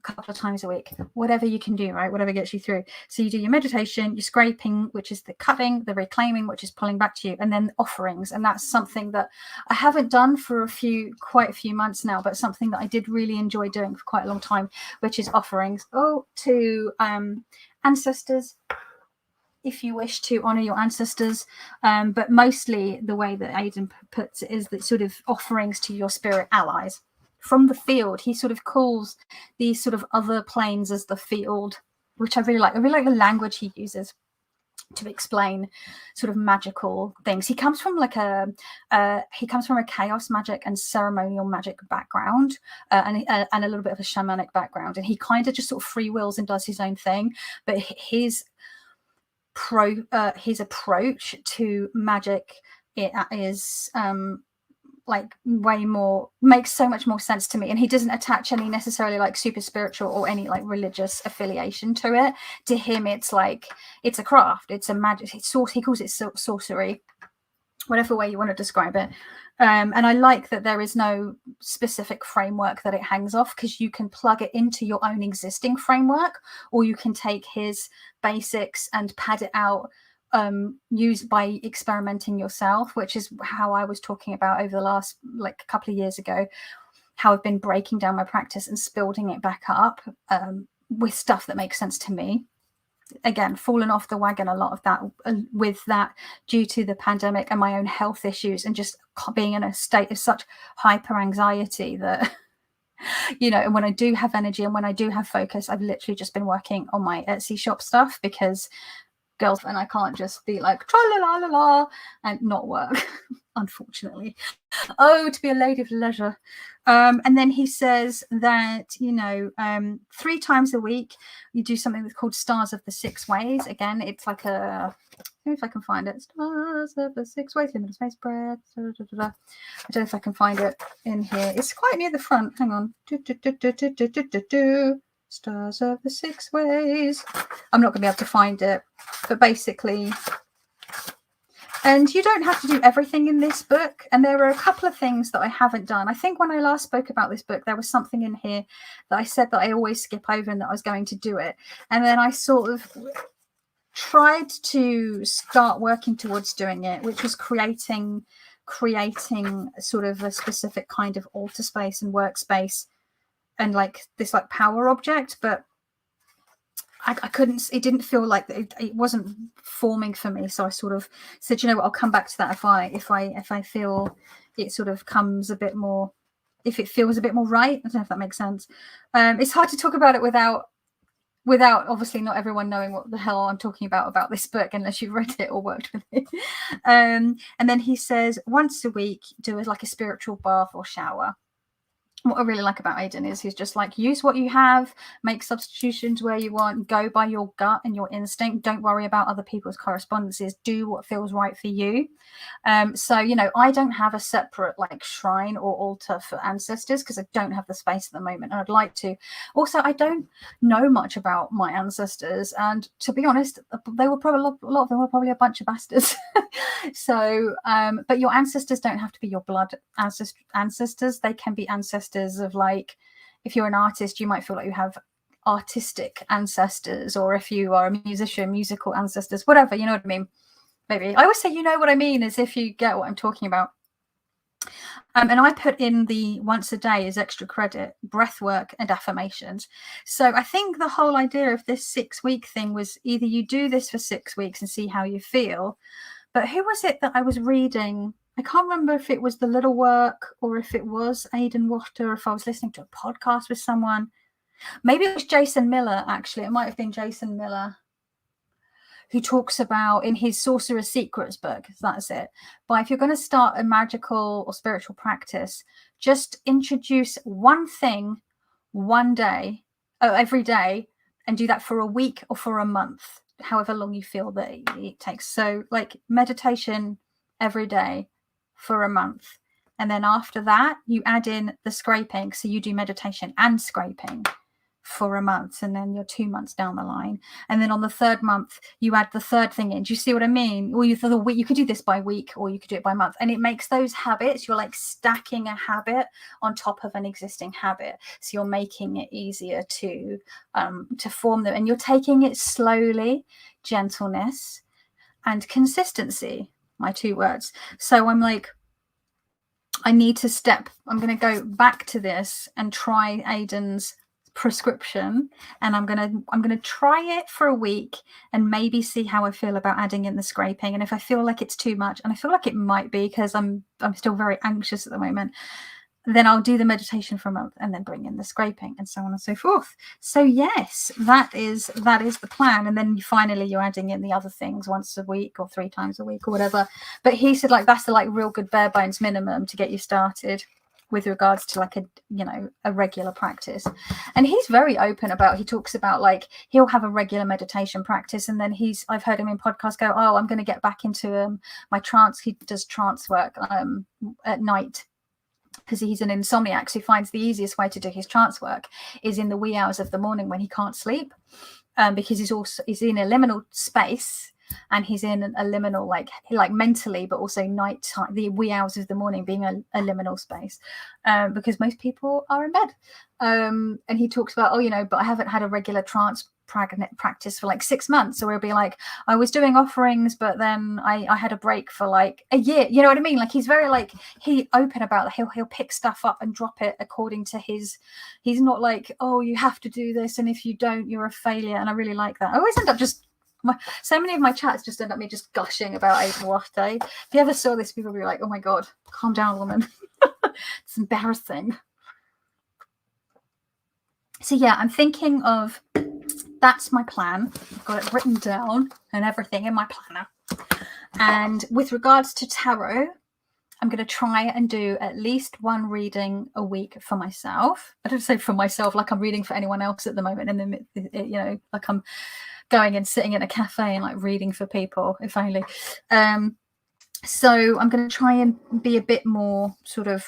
couple of times a week, whatever you can do, right? Whatever gets you through. So you do your meditation, your scraping, which is the cutting, the reclaiming, which is pulling back to you, and then offerings. And that's something that I haven't done for quite a few months now, but something that I did really enjoy doing for quite a long time, which is offerings to ancestors, if you wish to honor your ancestors, but mostly the way that Aidan puts it is that sort of offerings to your spirit allies from the field. He sort of calls these sort of other planes as the field, which I really like. I really like the language he uses to explain sort of magical things. He comes from like a chaos magic and ceremonial magic background, and a little bit of a shamanic background, and he kind of just sort of free wills and does his own thing. But his approach to magic is like way more, makes so much more sense to me, and he doesn't attach any necessarily like super spiritual or any like religious affiliation to it. To him, it's like it's a craft, it's a magic, he calls it sorcery, whatever way you want to describe it. And I like that there is no specific framework that it hangs off, because you can plug it into your own existing framework, or you can take his basics and pad it out, use by experimenting yourself, which is how I was talking about over the last like a couple of years ago, how I've been breaking down my practice and building it back up with stuff that makes sense to me. Again, fallen off the wagon a lot of that with that due to the pandemic and my own health issues, and just being in a state of such hyper anxiety that you know, and when I do have energy and when I do have focus, I've literally just been working on my Etsy shop stuff, because girls, and I can't just be like tra la la la la and not work unfortunately. Oh, to be a lady of leisure. And then he says that, you know, 3 times a week you do something that's called Stars of the Six Ways. Again, it's like a, if I can find it, Stars of the Six Ways, limited space breath. I don't know if I can find it in here. It's quite near the front. Hang on. Stars of the Six Ways. I'm not going to be able to find it, but basically, and you don't have to do everything in this book. And there are a couple of things that I haven't done. I think when I last spoke about this book, there was something in here that I said that I always skip over and that I was going to do it. And then I sort of tried to start working towards doing it, which was creating sort of a specific kind of altar space and workspace and like this like power object, but I couldn't, it didn't feel like it wasn't forming for me. So I sort of said, you know what, I'll come back to that if I feel it sort of comes a bit more, if it feels a bit more right. I don't know if that makes sense. It's hard to talk about it without obviously not everyone knowing what the hell I'm talking about this book, unless you've read it or worked with it. And then he saes once a week do like a spiritual bath or shower, what I really like about Aidan is he's just like, use what you have, make substitutions where you want, go by your gut and your instinct. Don't worry about other people's correspondences. Do what feels right for you. So, you know, I don't have a separate like shrine or altar for ancestors because I don't have the space at the moment, and I'd like to. Also, I don't know much about my ancestors, and to be honest, they were probably a lot of them were probably a bunch of bastards. So, but your ancestors don't have to be your blood ancestors. They can be ancestors of, like, if you're an artist, you might feel like you have artistic ancestors, or if you are a musician, musical ancestors, whatever, you know what I mean? Maybe I always say, you know what I mean, as if you get what I'm talking about. And I put in the once a day as extra credit, breath work and affirmations. So I think the whole idea of this 6-week thing was either you do this for 6 weeks and see how you feel. But who was it that I was reading? I can't remember if it was The Little Work or if it was Aidan Wachter, or if I was listening to a podcast with someone. Maybe it was Jason Miller, actually. It might have been Jason Miller, who talks about in his Sorcerer's Secrets book, that's it. But if you're going to start a magical or spiritual practice, just introduce one thing one day, every day, and do that for a week or for a month, however long you feel that it takes. So like meditation every day for a month. And then after that, you add in the scraping. So you do meditation and scraping for a month, and then you're 2 months down the line, and then on the 3rd month you add the 3rd thing in. Do you see what I mean? Or for the week, you could do this by week, or you could do it by month, and it makes those habits, you're like stacking a habit on top of an existing habit, so you're making it easier to form them, and you're taking it slowly. Gentleness and consistency, my 2 words. So I'm like, I'm going to go back to this and try Aidan's prescription, and I'm gonna try it for a week and maybe see how I feel about adding in the scraping. And if I feel like it's too much, and I feel like it might be because I'm still very anxious at the moment, then I'll do the meditation for a month and then bring in the scraping, and so on and so forth. So yes, that is the plan. And then finally you're adding in the other things once a week or 3 times a week or whatever. But he said, like, that's the like real good bare bones minimum to get you started with regards to like a regular practice. And he's very open about, he talks about like he'll have a regular meditation practice, and then I've heard him in podcasts go, oh, I'm going to get back into my trance. He does trance work at night because he's an insomniac, so he finds the easiest way to do his trance work is in the wee hours of the morning when he can't sleep, because he's in a liminal space, and he's in a liminal like mentally, but also night time, the wee hours of the morning being a liminal space, because most people are in bed. And he talks about, but I haven't had a regular trance practice for like 6 months. So it'll be like, I was doing offerings, but then I had a break for like a year. You know what I mean? Like he's very he open about that. He'll pick stuff up and drop it according to he's not like, oh, you have to do this, and if you don't, you're a failure. And I really like that. I always end up so many of my chats just end up me just gushing about Aidan Wachter. If you ever saw this, people would be like, oh my God, calm down, woman. It's embarrassing. So yeah, I'm thinking of, that's my plan. I've got it written down and everything in my planner. And with regards to tarot, I'm going to try and do at least 1 reading a week for myself. I don't say for myself like I'm reading for anyone else at the moment, and then like I'm going and sitting in a cafe and like reading for people, if only. So I'm going to try and be a bit more sort of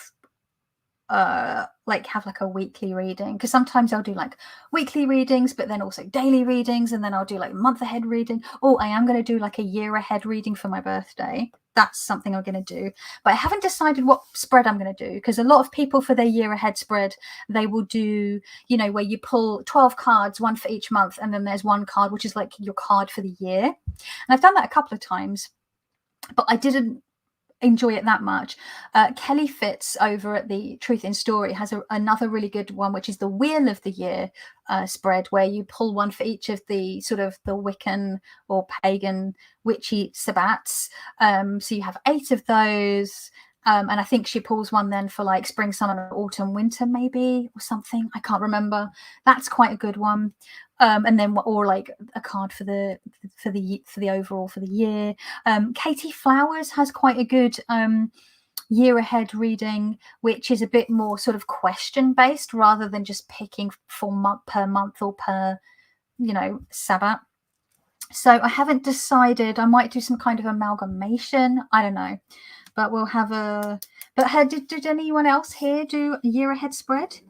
like have like a weekly reading, because sometimes I'll do like weekly readings, but then also daily readings, and then I'll do like month ahead reading. I am going to do like a year ahead reading for my birthday. That's something I'm going to do, but I haven't decided what spread I'm going to do, because a lot of people for their year ahead spread, they will do, where you pull 12 cards, 1 for each month, and then there's 1 card which is like your card for the year. And I've done that a couple of times, but I didn't enjoy it that much. Kelly Fitz over at the Truth in Story has another really good one, which is the Wheel of the Year spread, where you pull 1 for each of the sort of the Wiccan or pagan witchy sabbats. So you have 8 of those. And I think she pulls 1 then for like spring, summer, autumn, winter, maybe, or something. I can't remember. That's quite a good one. And then, or like a card for the overall for the year. Katie Flowers has quite a good year ahead reading, which is a bit more sort of question based rather than just picking for month or per, Sabbath. So I haven't decided. I might do some kind of amalgamation. I don't know, but we'll have a. But did anyone else here do a year ahead spread?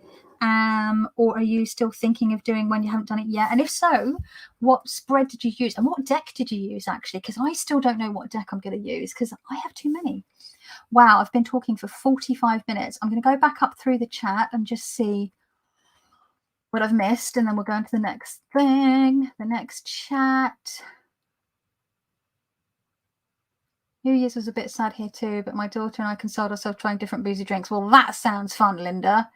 Or are you still thinking of doing one? You haven't done it yet? And if so, what spread did you use? And what deck did you use, actually? Because I still don't know what deck I'm going to use because I have too many. Wow, I've been talking for 45 minutes. I'm going to go back up through the chat and just see what I've missed. And then we'll go into the next thing, the next chat. New Year's was a bit sad here too, but my daughter and I consoled ourselves trying different boozy drinks. Well, that sounds fun, Linda.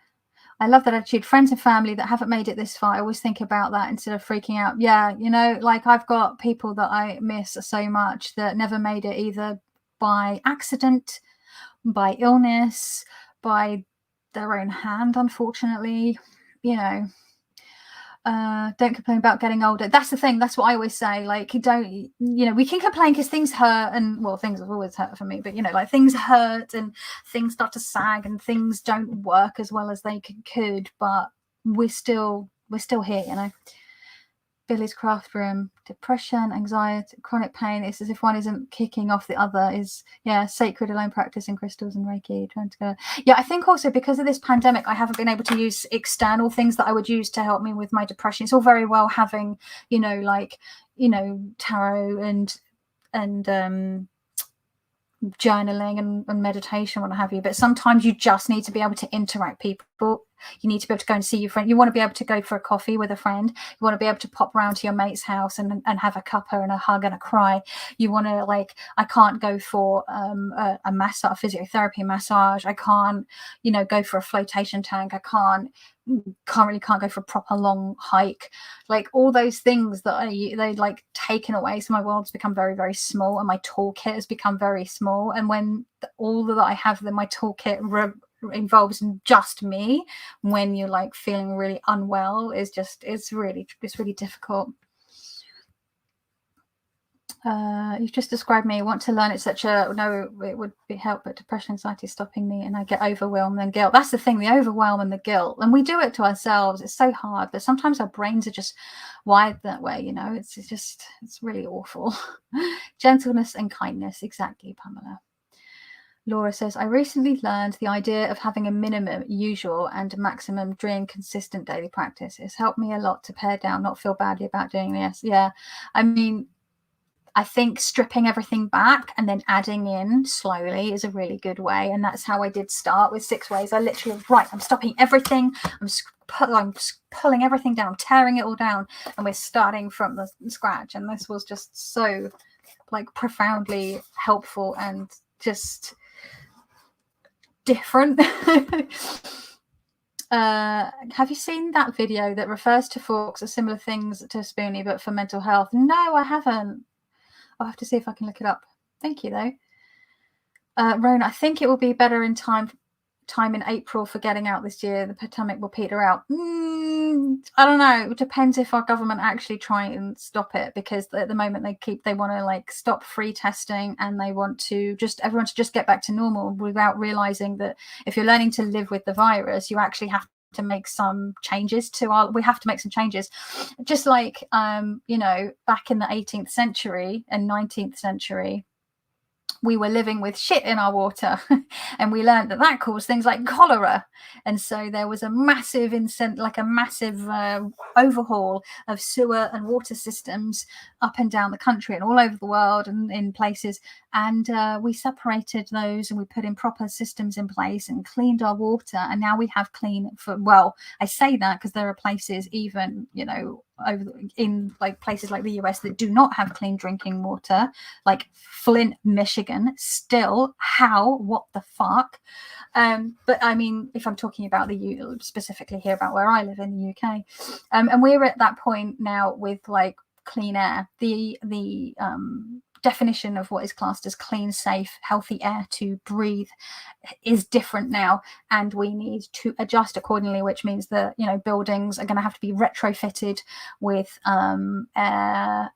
I love that attitude. Friends and family that haven't made it this far, I always think about that instead of freaking out. Yeah, like I've got people that I miss so much that never made it either by accident, by illness, by their own hand, unfortunately. Don't complain about getting older. That's the thing. That's what I always say. Like, don't, we can complain because things hurt, and well, things have always hurt for me, but like things hurt and things start to sag and things don't work as well as they could, but we're still here. Billy's craft room, depression, anxiety, chronic pain. It's as if one isn't kicking off the other. Is sacred alone practicing crystals and Reiki, trying to go. Yeah, I think also because of this pandemic, I haven't been able to use external things that I would use to help me with my depression. It's all very well having, tarot and journaling and meditation, what have you, but sometimes you just need to be able to interact people. You need to be able to go and see your friend. You want to be able to go for a coffee with a friend. You want to be able to pop round to your mate's house and have a cuppa and a hug and a cry. You want to, like, I can't go for a massage, a physiotherapy massage. I can't, go for a flotation tank. I can't go for a proper long hike. Like, all those things that they like taken away. So my world's become very, very small, and my toolkit has become very small. And when all that I have in my toolkit involves just me, when you're like feeling really unwell, it's really difficult. You've just described me. Want to learn it would be help, but depression, anxiety is stopping me, and I get overwhelmed and guilt. That's the thing, the overwhelm and the guilt, and we do it to ourselves. It's so hard, but sometimes our brains are just wired that way. It's really awful. Gentleness and kindness, exactly, Pamela. Laura says, I recently learned the idea of having a minimum, usual, and maximum dream consistent daily practice. It's helped me a lot to pare down, not feel badly about doing this. Yeah, I mean, I think stripping everything back and then adding in slowly is a really good way. And that's how I did start with 6 ways. I literally, I'm stopping everything. I'm pulling everything down, tearing it all down. And we're starting from the scratch. And this was just so like profoundly helpful and just different. Have you seen that video that refers to forks or similar things to a spoonie but for mental health? No, I haven't. I'll have to see if I can look it up. Thank you, though. Rona, I think it will be better in time in April for getting out this year. The pandemic will peter out. I don't know. It depends if our government actually try and stop it, because at the moment they want to like stop free testing, and they want to everyone to just get back to normal, without realizing that if you're learning to live with the virus, you actually have to make some changes we have to make some changes. Just like, back in the 18th century and 19th century, we were living with shit in our water, and we learned that caused things like cholera. And so there was a massive overhaul of sewer and water systems up and down the country and all over the world and in places. And we separated those, and we put in proper systems in place and cleaned our water. And now we have I say that because there are places, even, in like places like the US, that do not have clean drinking water, like Flint, Michigan. Still, what the fuck? But I mean, if I'm talking about specifically here about where I live in the UK, and we're at that point now with like clean air. The definition of what is classed as clean, safe, healthy air to breathe is different now, and we need to adjust accordingly, which means that buildings are going to have to be retrofitted with air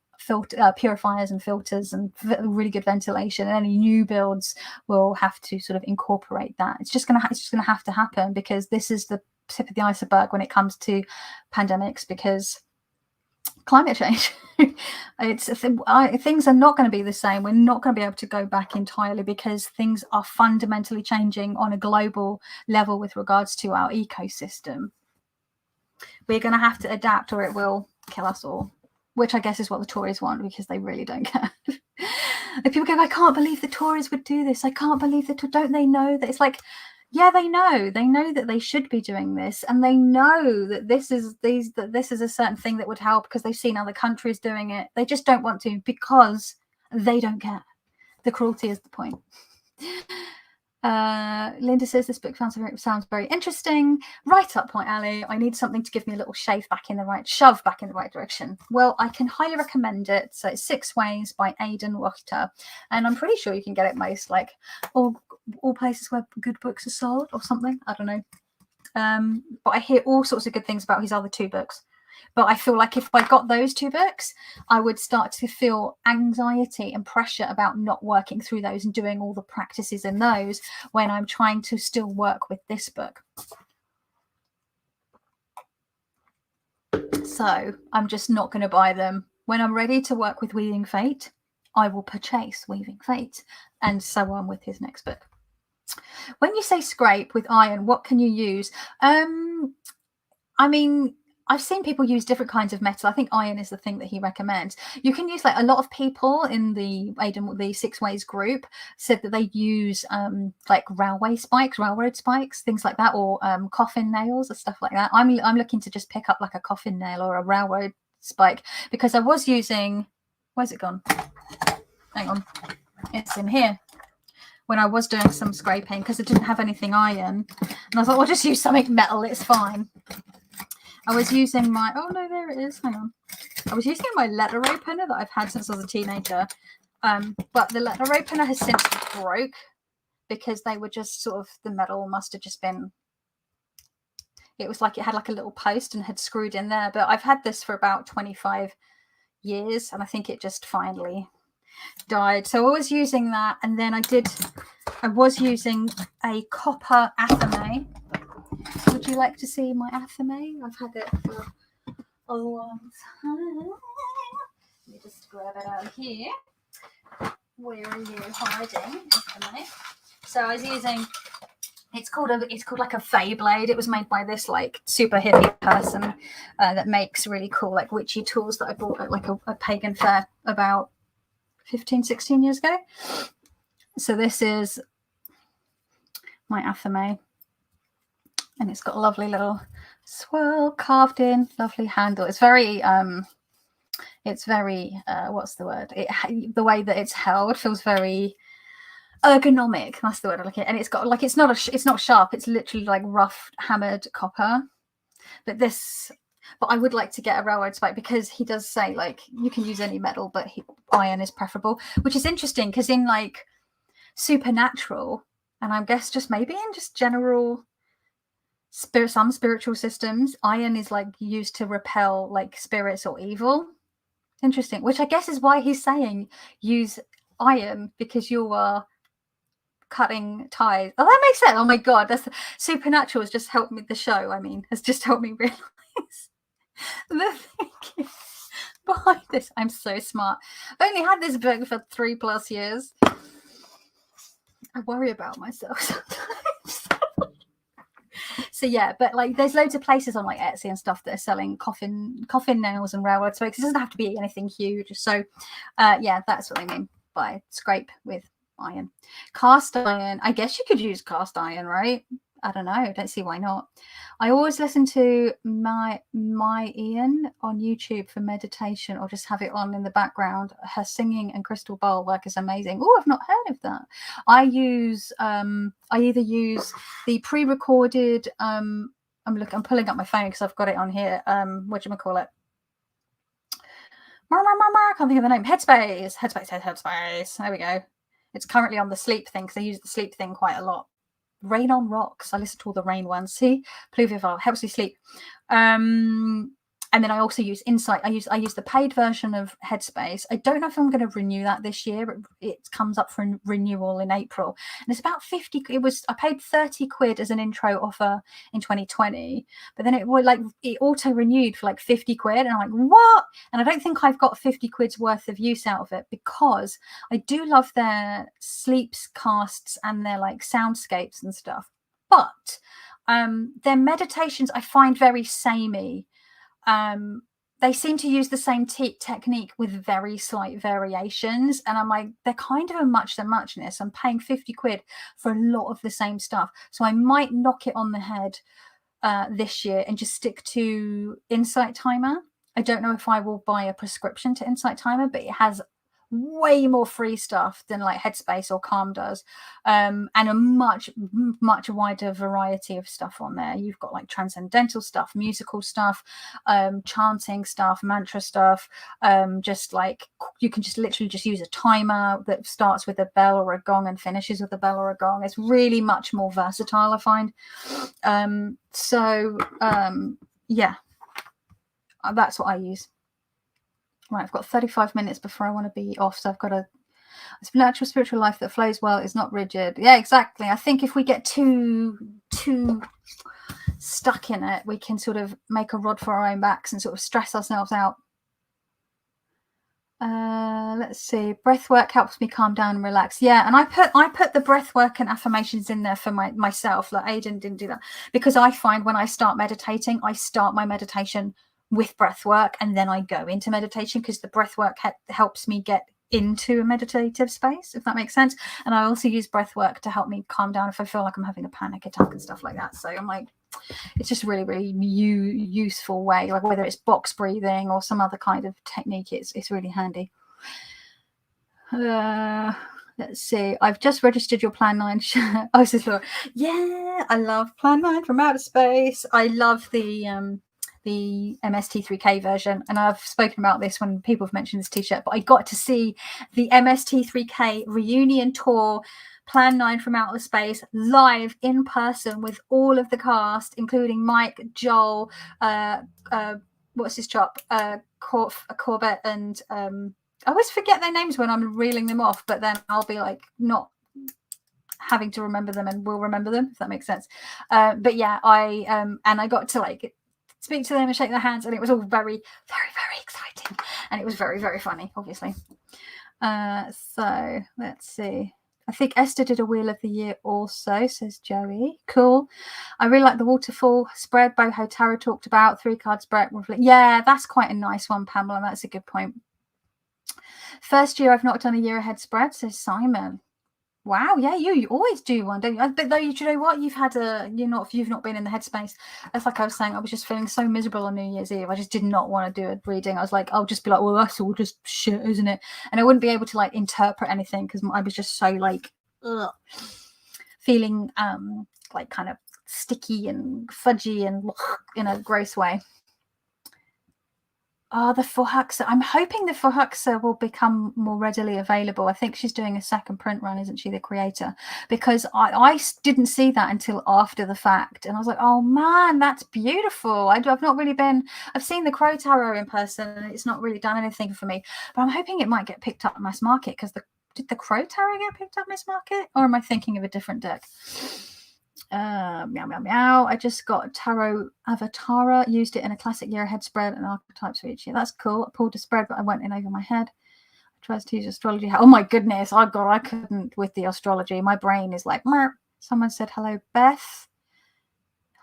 purifiers and filters and really good ventilation, and any new builds will have to sort of incorporate that. It's just gonna have to happen, because this is the tip of the iceberg when it comes to pandemics, because climate change. Things are not going to be the same. We're not going to be able to go back entirely, because things are fundamentally changing on a global level with regards to our ecosystem. We're going to have to adapt, or it will kill us all, which I guess is what the Tories want, because they really don't care. If people go, I can't believe the Tories would do this, I can't believe that, don't they know that? It's like, yeah, they know that they should be doing this, and they know that this is a certain thing that would help, because they've seen other countries doing it. They just don't want to, because they don't care. The cruelty is the point. Linda says this book sounds very interesting. Right up my alley. I need something to give me a little shove back in the right direction. Well, I can highly recommend it. So it's 6 Ways by Aidan Wachter, and I'm pretty sure you can get it most all places where good books are sold or something. I don't know. But I hear all sorts of good things about his other 2 books. But I feel like if I got those 2 books, I would start to feel anxiety and pressure about not working through those and doing all the practices in those when I'm trying to still work with this book. So I'm just not going to buy them. When I'm ready to work with Weaving Fate, I will purchase Weaving Fate, and so on with his next book. When you say scrape with iron, what can you use? I mean, I've seen people use different kinds of metal. I think iron is the thing that he recommends. You can use, like, a lot of people in the 6 Ways group said that they use like railroad spikes, things like that, or coffin nails or stuff like that. I'm looking to just pick up like a coffin nail or a railroad spike, because I was using, where's it gone? Hang on, it's in here. When I was doing some scraping, because it didn't have anything iron, and I thought, well, just use something metal, it's fine. I was using my, oh no, there it is, hang on. I was using my letter opener that I've had since I was a teenager, but the letter opener has since broke, because they were just sort of, the metal must have just been, it was like it had like a little post and had screwed in there. But I've had this for about 25 years, and I think it just finally died. So I was using that, and then I was using a copper athame. Would you like to see my athame? I've had it for a long time. Let me just grab it out of here. Where are you hiding, athame? So I was using, it's called like a Fey blade. It was made by this like super hippie person that makes really cool like witchy tools that I bought at like a pagan fair about 15-16 years ago. So this is my athame, and it's got a lovely little swirl carved in, lovely handle. It's very what's the word, the way that it's held feels very ergonomic. That's the word I look at. And it's got like, it's not sharp, it's literally like rough hammered copper. But I would like to get a railroad spike, because he does say like you can use any metal, but iron is preferable, which is interesting, because in like supernatural, and I guess just maybe in just general some spiritual systems, iron is like used to repel like spirits or evil. Interesting, which I guess is why he's saying use iron, because you are cutting ties. Oh, that makes sense. Oh my god, that's supernatural has just helped me, the show, I mean, has just helped me realize the thinking behind this. I'm so smart. I've only had this book for 3+ years. I worry about myself sometimes. So yeah, but like there's loads of places on like Etsy and stuff that are selling coffin nails and railroad spikes. It doesn't have to be anything huge. So yeah, that's what I mean by scrape with iron. Cast iron, I guess you could use cast iron, right? I don't know, don't see why not. I always listen to my Ian on YouTube for meditation, or just have it on in the background. Her singing and crystal bowl work is amazing. Oh, I've not heard of that. I either use the pre-recorded I'm pulling up my phone because I've got it on here. Whatchamacallit? I can't think of the name. Headspace. There we go. It's currently on the sleep thing, because I use the sleep thing quite a lot. Rain on Rocks. I listen to all the rain ones. See, Pluvival helps me sleep. And And then I also use Insight. I use the paid version of Headspace. I don't know if I'm going to renew that this year. It comes up for renewal in April, and it's about 50. I paid 30 quid as an intro offer in 2020, but then it auto renewed for like 50 quid, and I'm like, what? And I don't think I've got 50 quid's worth of use out of it, because I do love their sleeps casts and their like soundscapes and stuff, but their meditations I find very samey. They seem to use the same technique with very slight variations, and I'm like, they're kind of a muchness. I'm paying 50 quid for a lot of the same stuff, so I might knock it on the head this year and just stick to Insight Timer. I don't know if I will buy a prescription to Insight Timer, but it has way more free stuff than like Headspace or Calm does, and a much wider variety of stuff on there. You've got like transcendental stuff, musical stuff, chanting stuff, mantra stuff, just like you can just literally just use a timer that starts with a bell or a gong and finishes with a bell or a gong. It's really much more versatile, I find. Yeah, that's what I use. Right, I've got 35 minutes before I want to be off, so I've got a natural spiritual life that flows well, is not rigid. Yeah, exactly. I think if we get too stuck in it, we can sort of make a rod for our own backs and sort of stress ourselves out. Let's see. Breath work helps me calm down and relax. Yeah, and I put the breath work and affirmations in there for myself. Like Aidan didn't do that, because I find when I start meditating, I start my meditation with breath work and then I go into meditation, because the breath work helps me get into a meditative space, if that makes sense. And I also use breath work to help me calm down if I feel like I'm having a panic attack and stuff like that. So I'm like, it's just really, really useful way, like whether it's box breathing or some other kind of technique, it's really handy. Let's see. I've just registered your Plan 9. Oh, this is Laura. Yeah, I love Plan 9 from outer space. I love the MST3K version, and I've spoken about this when people have mentioned this t-shirt, but I got to see the MST3K reunion tour Plan 9 from outer space live in person with all of the cast, including Mike, Joel, what's his chop, Corbett, and I always forget their names when I'm reeling them off, but then I'll be like not having to remember them and will remember them, if that makes sense. But yeah, I got to like speak to them and shake their hands, and it was all very, very, very exciting, and it was very, very funny, obviously. So let's see. I think Esther did a Wheel of the Year also, says Joey. Cool. I really like the waterfall spread Boho Tarot talked about. 3 card spread. Yeah, that's quite a nice one, Pamela. That's a good point. First year I've not done a year ahead spread, says Simon. Wow, yeah, you always do one, don't you? But though, you know what? You've not been in the headspace. It's like I was saying, I was just feeling so miserable on New Year's Eve. I just did not want to do a reading. I was like, I'll just be like, well, that's all just shit, isn't it? And I wouldn't be able to like interpret anything, because I was just so like feeling like kind of sticky and fudgy and in a gross way. Oh, the Fuhaxa. I'm hoping the Fuhaxa will become more readily available. I think she's doing a second print run, isn't she, the creator? Because I didn't see that until after the fact. And I was like, oh, man, that's beautiful. I've not really I've seen the Crow Tarot in person, and it's not really done anything for me. But I'm hoping it might get picked up mass market, because did the Crow Tarot get picked up mass market? Or am I thinking of a different deck? Meow meow meow. I just got Tarot Avatara, used it in a classic year ahead spread and archetypes for each year. That's cool. I pulled a spread, but I went in over my head. I tried to use astrology. Oh my goodness. Oh god, I couldn't with the astrology. My brain is like, Mer. Someone said hello, Beth.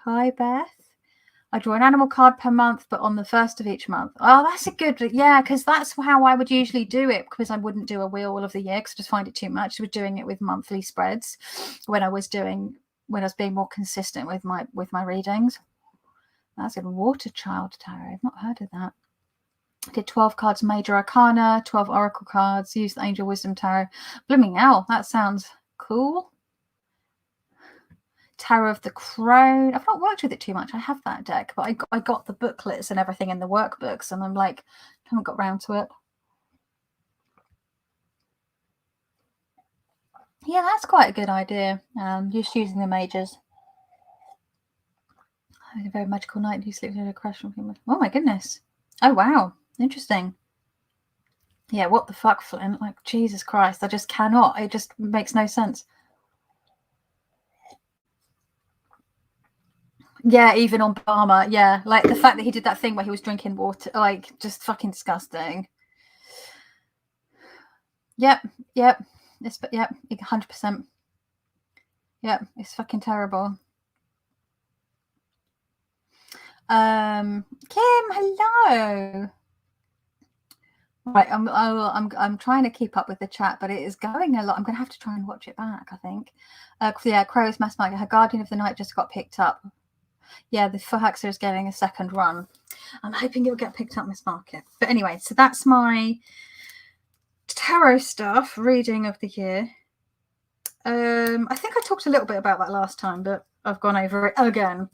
Hi, Beth. I draw an animal card per month, but on the first of each month. Oh, that's a good, yeah, because that's how I would usually do it, because I wouldn't do a wheel of the year, because I just find it too much. I was doing it with monthly spreads when I was being more consistent with my readings. That's a Water Child Tarot. I've not heard of that. I did 12 cards Major Arcana, 12 Oracle cards, used the Angel Wisdom Tarot. Blooming hell, that sounds cool. Tarot of the Crone. I've not worked with it too much. I have that deck, but I got the booklets and everything in the workbooks, and I'm like, I haven't got round to it. Yeah, that's quite a good idea. Just using the majors. Had a very magical night. You sleep with a crash from him. Oh my goodness. Oh wow. Interesting. Yeah, what the fuck, Flint? Like, Jesus Christ, I just cannot. It just makes no sense. Yeah, even on Obama. Yeah, like the fact that he did that thing where he was drinking water, like, just fucking disgusting. Yep. It's 100%. Yep, it's fucking terrible. Kim, hello. Right, I'm trying to keep up with the chat, but it is going a lot. I'm gonna have to try and watch it back, I think. Yeah, Crow's Mass Market. Her Guardian of the Night just got picked up. Yeah, the Fuhaxer is getting a second run. I'm hoping it'll get picked up, Miss Market. But anyway, so that's my tarot stuff, reading of the year. I think I talked a little bit about that last time, but I've gone over it again.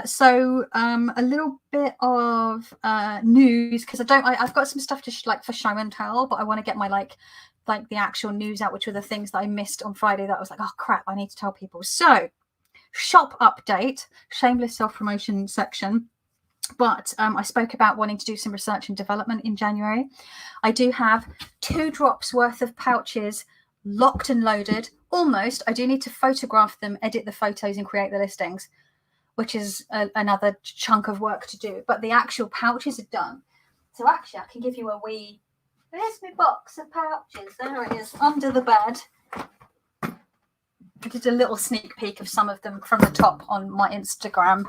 So a little bit of news, because I've got some stuff to for show and tell, but I want to get my like the actual news out, which were the things that I missed on Friday that I was like, oh crap, I need to tell people. So shop update, shameless self-promotion section. But I spoke about wanting to do some research and development in January. I do have 2 drops worth of pouches locked and loaded. Almost. I do need to photograph them, edit the photos, and create the listings, which is another chunk of work to do. But the actual pouches are done. So actually, I can give you a wee. There's my box of pouches. There it is, under the bed. I did a little sneak peek of some of them from the top on my Instagram,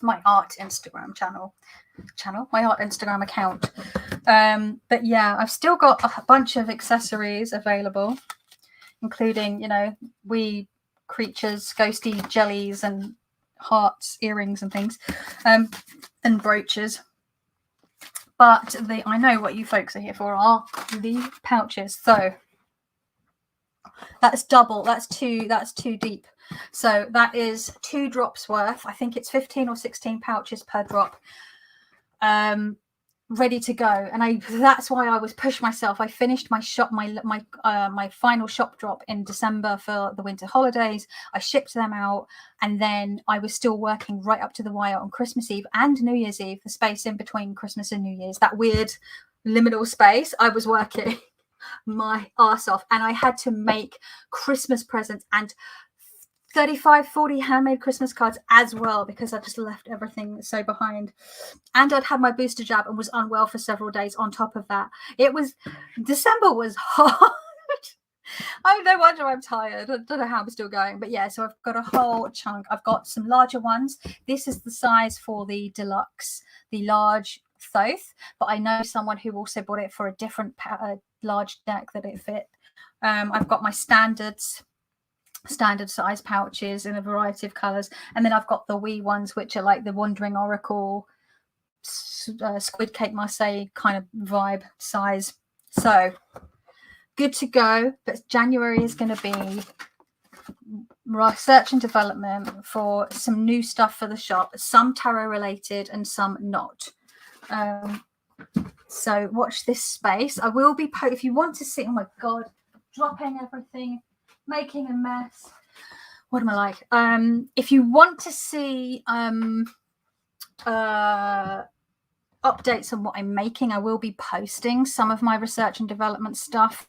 my art Instagram my art Instagram account. But yeah, I've still got a bunch of accessories available, including, wee creatures, ghosty jellies and hearts, earrings and things, and brooches. But I know what you folks are here for are the pouches. So that's double. That's two deep. So that is 2 drops worth. I think it's 15 or 16 pouches per drop. Ready to go. And that's why I was pushed myself. I finished my shop, my final shop drop in December for the winter holidays. I shipped them out, and then I was still working right up to the wire on Christmas Eve and New Year's Eve, the space in between Christmas and New Year's, that weird liminal space. I was working my ass off, and I had to make Christmas presents and 35-40 handmade Christmas cards as well, because I just left everything so behind. And I'd had my booster jab and was unwell for several days on top of that. December was hard. Oh, no wonder I'm tired. I don't know how I'm still going. But yeah, so I've got a whole chunk. I've got some larger ones. This is the size for the deluxe, the large Thoth. But I know someone who also bought it for a different large deck that it fit. I've got my standard size pouches in a variety of colors, and then I've got the wee ones, which are like the Wandering Oracle, Squid Cake Marseille kind of vibe size. So good to go. But January is going to be research and development for some new stuff for the shop, some tarot related and some not. So watch this space. I will be if you want to see. Oh my god, dropping everything, making a mess. What am I like? If you want to see updates on what I'm making, I will be posting some of my research and development stuff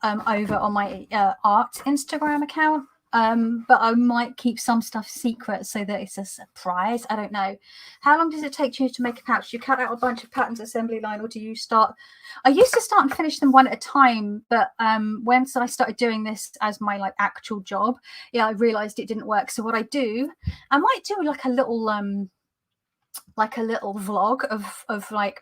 over on my art Instagram account. But I might keep some stuff secret so that it's a surprise. I don't know. How long does it take you to make a pouch? Do you cut out a bunch of patterns assembly line, or do you start? I used to start and finish them one at a time, but once I started doing this as my actual job, I realized it didn't work. So what I might do like a little vlog of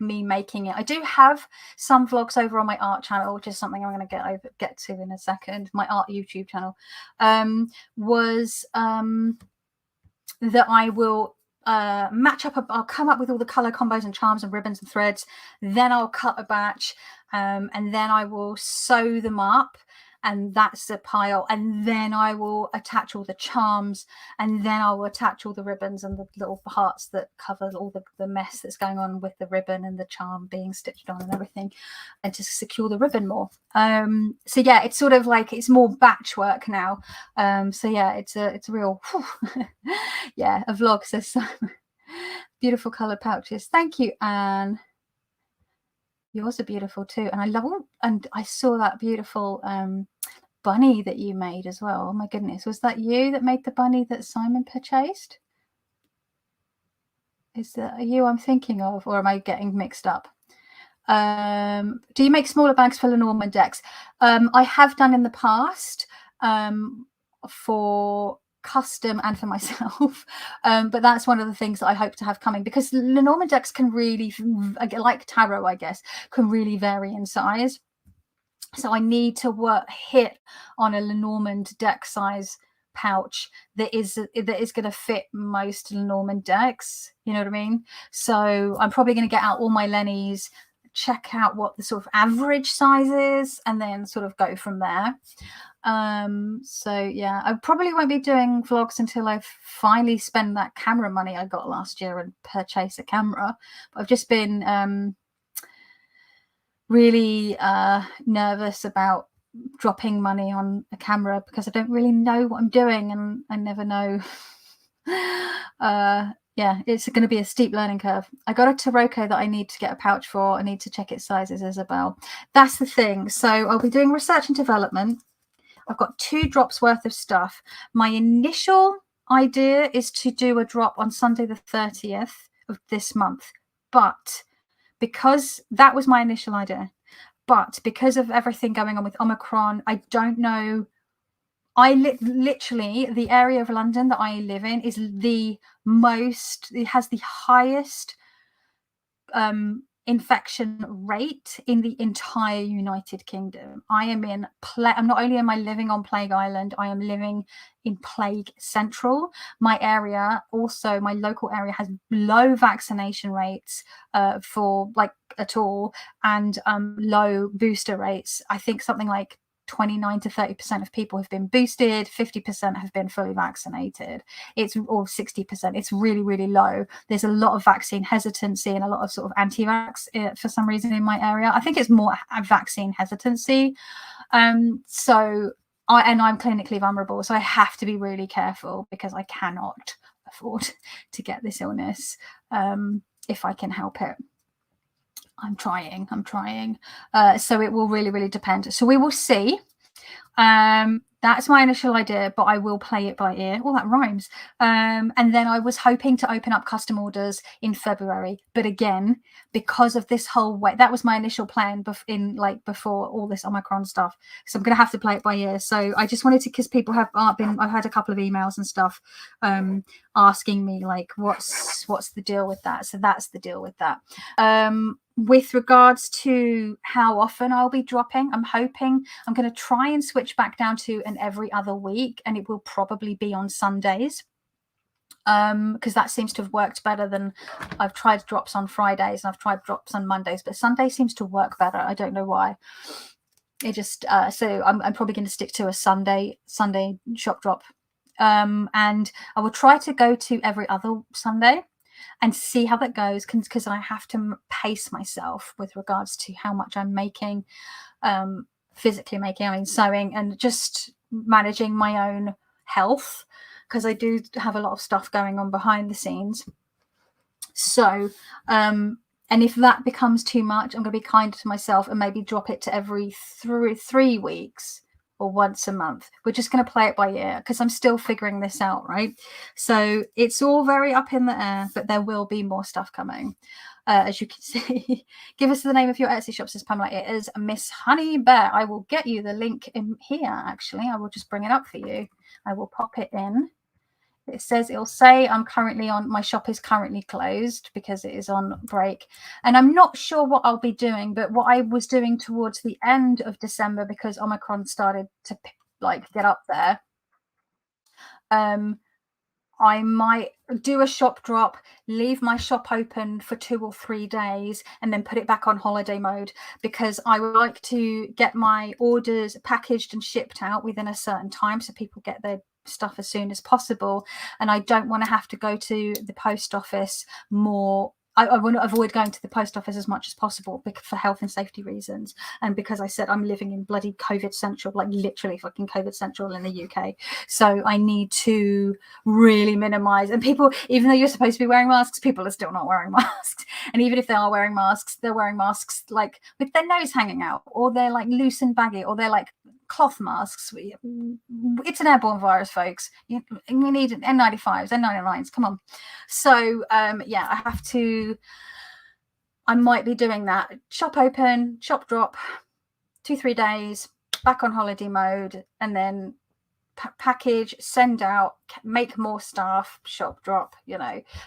me making it. I do have some vlogs over on my art channel, which is something I'm going to get to in a second. My art YouTube channel was that I will match up. I'll come up with all the color combos and charms and ribbons and threads. Then I'll cut a batch, and then I will sew them up. and that's a pile, and then I will attach all the charms, and then I will attach all the ribbons and the little hearts that cover all the mess that's going on with the ribbon and the charm being stitched on and everything, and to secure the ribbon more. So yeah, it's sort of like it's more batch work now. So yeah, it's a real yeah, a vlog. Says so. Beautiful colored pouches. Thank you, Anne. Yours are beautiful too, and I love all, and I saw that beautiful bunny that you made as well. Oh my goodness, was that you that made the bunny that Simon purchased? Is that you I'm thinking of, or am I getting mixed up? Do you make smaller bags for Lenormand decks? I have done in the past for custom and for myself, but that's one of the things that I hope to have coming, because Lenormand decks can really, like tarot, I guess, can really vary in size. So I need to hit on a Lenormand deck size pouch that is going to fit most Lenormand decks, you know what I mean? So I'm probably going to get out all my Lennies, check out what the sort of average size is, and then sort of go from there. So yeah, I probably won't be doing vlogs until I finally spend that camera money I got last year and purchase a camera. But I've just been really nervous about dropping money on a camera because I don't really know what I'm doing, and I never know. Yeah, it's going to be a steep learning curve. I got a Taroko that I need to get a pouch for. I need to check its sizes, Isabel. That's the thing. So I'll be doing research and development. I've got 2 drops worth of stuff. My initial idea is to do a drop on Sunday the 30th of this month, but because that was my initial idea, but because of everything going on with Omicron, I don't know. I literally, the area of London that I live in is it has the highest infection rate in the entire United Kingdom. I'm not only am I living on Plague Island, I am living in Plague Central. My area, also my local area, has low vaccination rates for like at all, and low booster rates. I think something like 29 to 30% of people have been boosted, 50% have been fully vaccinated. Or 60%. It's really, really low. There's a lot of vaccine hesitancy and a lot of sort of anti-vax for some reason in my area. I think it's more vaccine hesitancy. So I'm clinically vulnerable, so I have to be really careful because I cannot afford to get this illness if I can help it. I'm trying. So it will really, really depend. So we will see. That's my initial idea, but I will play it by ear. Oh, that rhymes. And then I was hoping to open up custom orders in February, but again, because of this whole way, that was my initial plan before all this Omicron stuff. So I'm going to have to play it by ear. So I just wanted to, because people I've had a couple of emails and stuff asking me like, what's the deal with that? So that's the deal with that. With regards to how often I'll be dropping, I'm hoping I'm going to try and switch back down to an every other week, and it will probably be on Sundays, because that seems to have worked better than I've tried drops on Fridays and I've tried drops on Mondays, but Sunday seems to work better. I don't know why. It just so I'm probably going to stick to a Sunday shop drop, and I will try to go to every other Sunday and see how that goes, because I have to pace myself with regards to how much I'm making, physically making, I mean sewing, and just managing my own health, because I do have a lot of stuff going on behind the scenes. So and if that becomes too much, I'm going to be kinder to myself and maybe drop it to every 3 weeks or once a month. We're just going to play it by ear because I'm still figuring this out, right? So it's all very up in the air, but there will be more stuff coming. As you can see. Give us the name of your Etsy shop, says Pamela. It is Miss Honey Bear. I will get you the link in here, actually. I will just bring it up for you. I will pop it in. It'll say my shop is currently closed because it is on break, and I'm not sure what I'll be doing, but what I was doing towards the end of December, because Omicron started to get up there, I might do a shop drop, leave my shop open for 2 or 3 days, and then put it back on holiday mode, because I would like to get my orders packaged and shipped out within a certain time so people get their stuff as soon as possible. And I don't want to have to go to the post office more. I want to avoid going to the post office as much as possible for health and safety reasons. And because I said I'm living in bloody COVID central, like literally fucking COVID central in the UK. So I need to really minimize. And people, even though you're supposed to be wearing masks, people are still not wearing masks. And even if they are wearing masks, they're wearing masks like with their nose hanging out, or they're like loose and baggy, or they're like cloth masks. It's an airborne virus, folks. We need N95s, N99s. Come on. So yeah, I might be doing that. Shop open, shop drop, 2-3 days, back on holiday mode, and then package, send out, make more stuff, shop drop,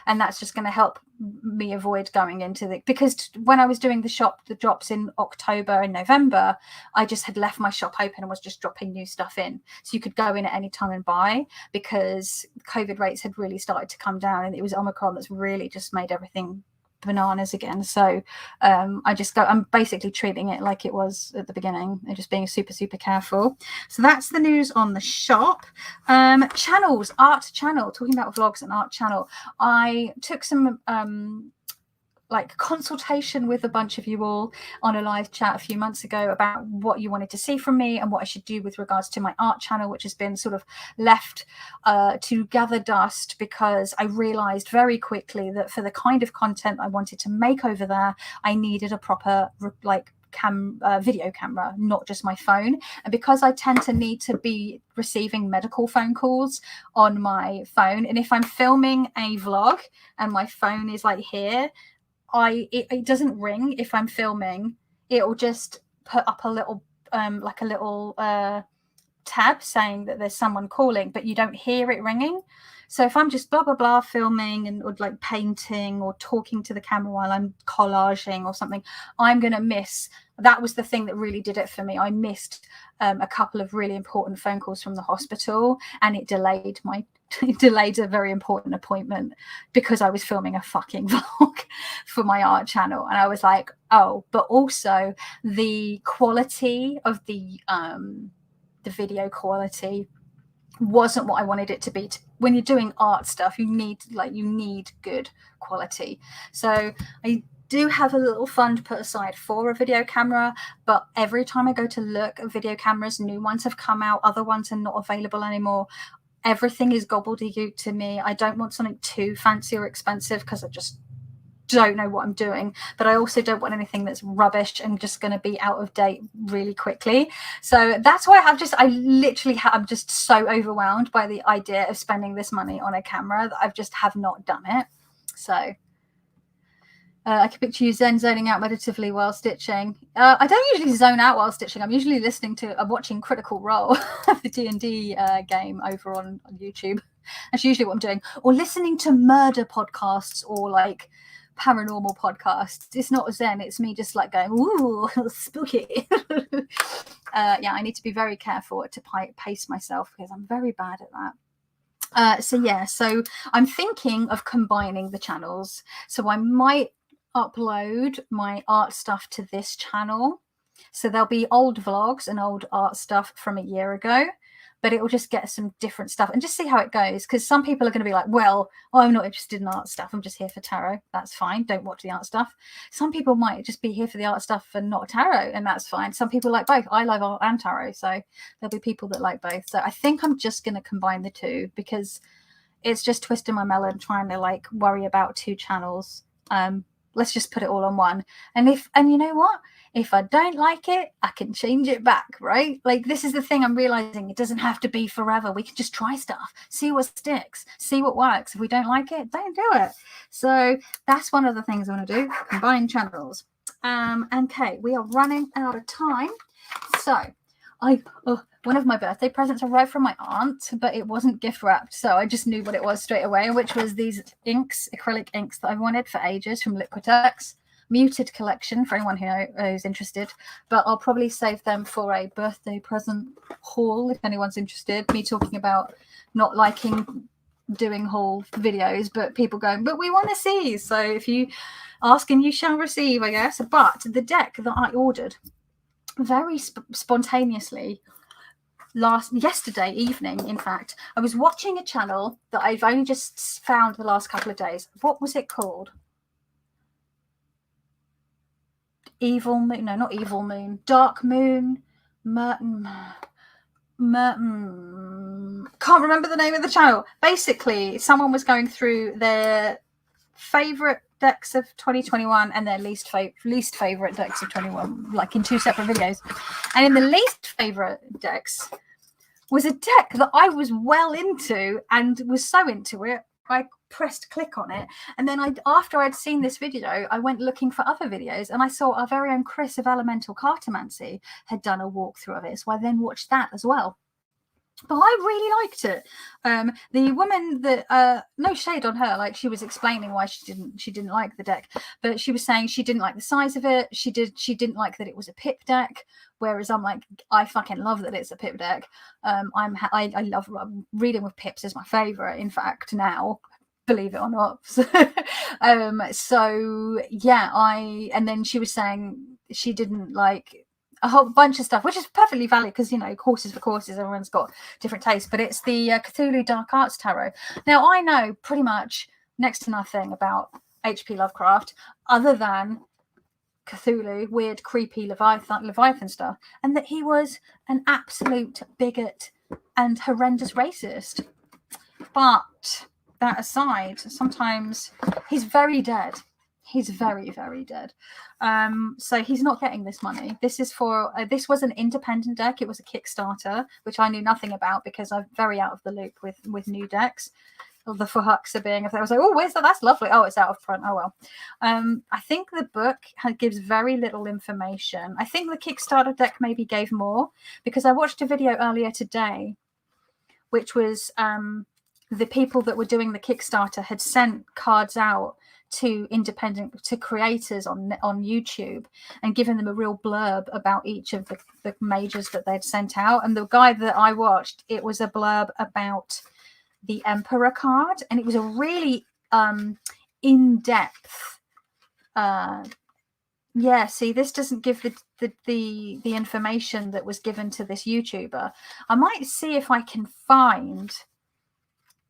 and that's just going to help me avoid going into because when I was doing the drops in October and November, I just had left my shop open and was just dropping new stuff in, so you could go in at any time and buy, because COVID rates had really started to come down, and it was Omicron that's really just made everything bananas again. So I'm basically treating it like it was at the beginning and just being super careful. So that's the news on the shop. Channels, art channel, talking about vlogs and art channel. I took some consultation with a bunch of you all on a live chat a few months ago about what you wanted to see from me and what I should do with regards to my art channel, which has been sort of left to gather dust, because I realized very quickly that for the kind of content I wanted to make over there, I needed a proper video camera, not just my phone. And because I tend to need to be receiving medical phone calls on my phone, and if I'm filming a vlog and my phone is like here, it doesn't ring if I'm filming. It will just put up a little tab saying that there's someone calling, but you don't hear it ringing. So if I'm just blah blah blah filming or like painting or talking to the camera while I'm collaging or something, I'm gonna miss. That was the thing that really did it for me. I missed a couple of really important phone calls from the hospital, and it delayed a very important appointment because I was filming a fucking vlog for my art channel. And I was like, oh, but also the quality of the video quality wasn't what I wanted it to be. When you're doing art stuff, you need good quality. So I do have a little fund put aside for a video camera, but every time I go to look at video cameras, new ones have come out, other ones are not available anymore. Everything is gobbledygook to me. I don't want something too fancy or expensive because I just don't know what I'm doing, but I also don't want anything that's rubbish and just going to be out of date really quickly. So that's why I'm just so overwhelmed by the idea of spending this money on a camera that I just have not done it. So I can picture you zoning out meditatively while stitching. I don't usually zone out while stitching. I'm usually watching Critical Role, the D&D game over on YouTube. That's usually what I'm doing. Or listening to murder podcasts or like paranormal podcasts. It's not Zen. It's me just like going, ooh, spooky. Yeah, I need to be very careful to pace myself because I'm very bad at that. So I'm thinking of combining the channels. So I might upload my art stuff to this channel, so there'll be old vlogs and old art stuff from a year ago, but it will just get some different stuff and just see how it goes, because some people are going to be like, well, I'm not interested in art stuff, I'm just here for tarot. That's fine, don't watch the art stuff. Some people might just be here for the art stuff and not tarot, and that's fine. Some people like both. I love art and tarot, so there'll be people that like both. So I think I'm just going to combine the two, because it's just twisting my melon trying to like worry about two channels. Let's just put it all on one. And you know what? If I don't like it, I can change it back, right? Like, this is the thing I'm realizing. It doesn't have to be forever. We can just try stuff, see what sticks, see what works. If we don't like it, don't do it. So that's one of the things I want to do, combine channels. Okay, we are running out of time. So one of my birthday presents arrived from my aunt, but it wasn't gift wrapped, so I just knew what it was straight away, which was these acrylic inks that I've wanted for ages from Liquitex. Muted collection for anyone who's interested, but I'll probably save them for a birthday present haul if anyone's interested. Me talking about not liking doing haul videos, but people going, but we want to see. So if you ask and you shall receive, I guess. But the deck that I ordered very spontaneously yesterday evening, in fact, I was watching a channel that I've only just found the last couple of days. What was it called? Evil Moon? No, not Evil Moon. Dark Moon. Can't remember the name of the channel. Basically, someone was going through their favorite decks of 2021 and their least favorite decks of 21, like in two separate videos. And in the least favorite decks was a deck that I was well into and was so into it, I pressed click on it. And then after I'd seen this video, I went looking for other videos, and I saw our very own Chris of Elemental Cartomancy had done a walkthrough of it. So I then watched that as well. But I really liked it. The woman that no shade on her, like she was explaining why she didn't like the deck, but she was saying she didn't like the size of it. She didn't like that it was a pip deck, whereas I'm like, I fucking love that it's a pip deck. I love reading with pips is my favorite, in fact, now, believe it or not. So yeah, and then she was saying she didn't like a whole bunch of stuff, which is perfectly valid because, you know, courses for courses, everyone's got different tastes. But it's the Cthulhu Dark Arts Tarot. Now, I know pretty much next to nothing about H.P. Lovecraft other than Cthulhu, weird, creepy Leviathan stuff, and that he was an absolute bigot and horrendous racist. But that aside, sometimes he's very dead. He's very, very dead. So he's not getting this money. This is for this was an independent deck. It was a Kickstarter, which I knew nothing about because I'm very out of the loop with new decks. The Fuhuxa being, I was like, oh, where's that? That's lovely. Oh, it's out of print. Oh well. I think the book gives very little information. I think the Kickstarter deck maybe gave more, because I watched a video earlier today, which was the people that were doing the Kickstarter had sent cards out to creators on YouTube and given them a real blurb about each of the majors that they'd sent out. And the guy that I watched, it was a blurb about the Emperor card, and it was a really in-depth see, this doesn't give the information that was given to this YouTuber. I might see if I can find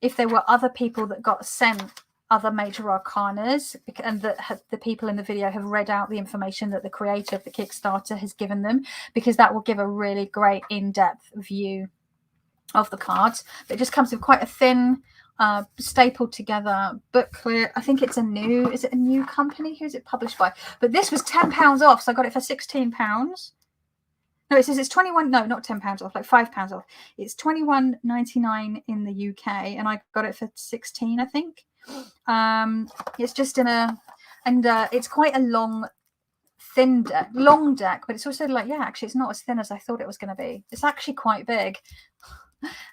if there were other people that got sent other major arcanas, and that the people in the video have read out the information that the creator of the Kickstarter has given them, because that will give a really great in-depth view of the cards. But it just comes with quite a thin stapled together booklet. I think it's a new company? Who's it published by? But this was £10 off, so I got it for £16. No, it says it's 21. No, not £10 off, like £5 off. It's 21.99 in the UK, and I got it for 16, I think. It's just it's quite a long deck, but it's also like, yeah, actually, it's not as thin as I thought it was going to be. It's actually quite big.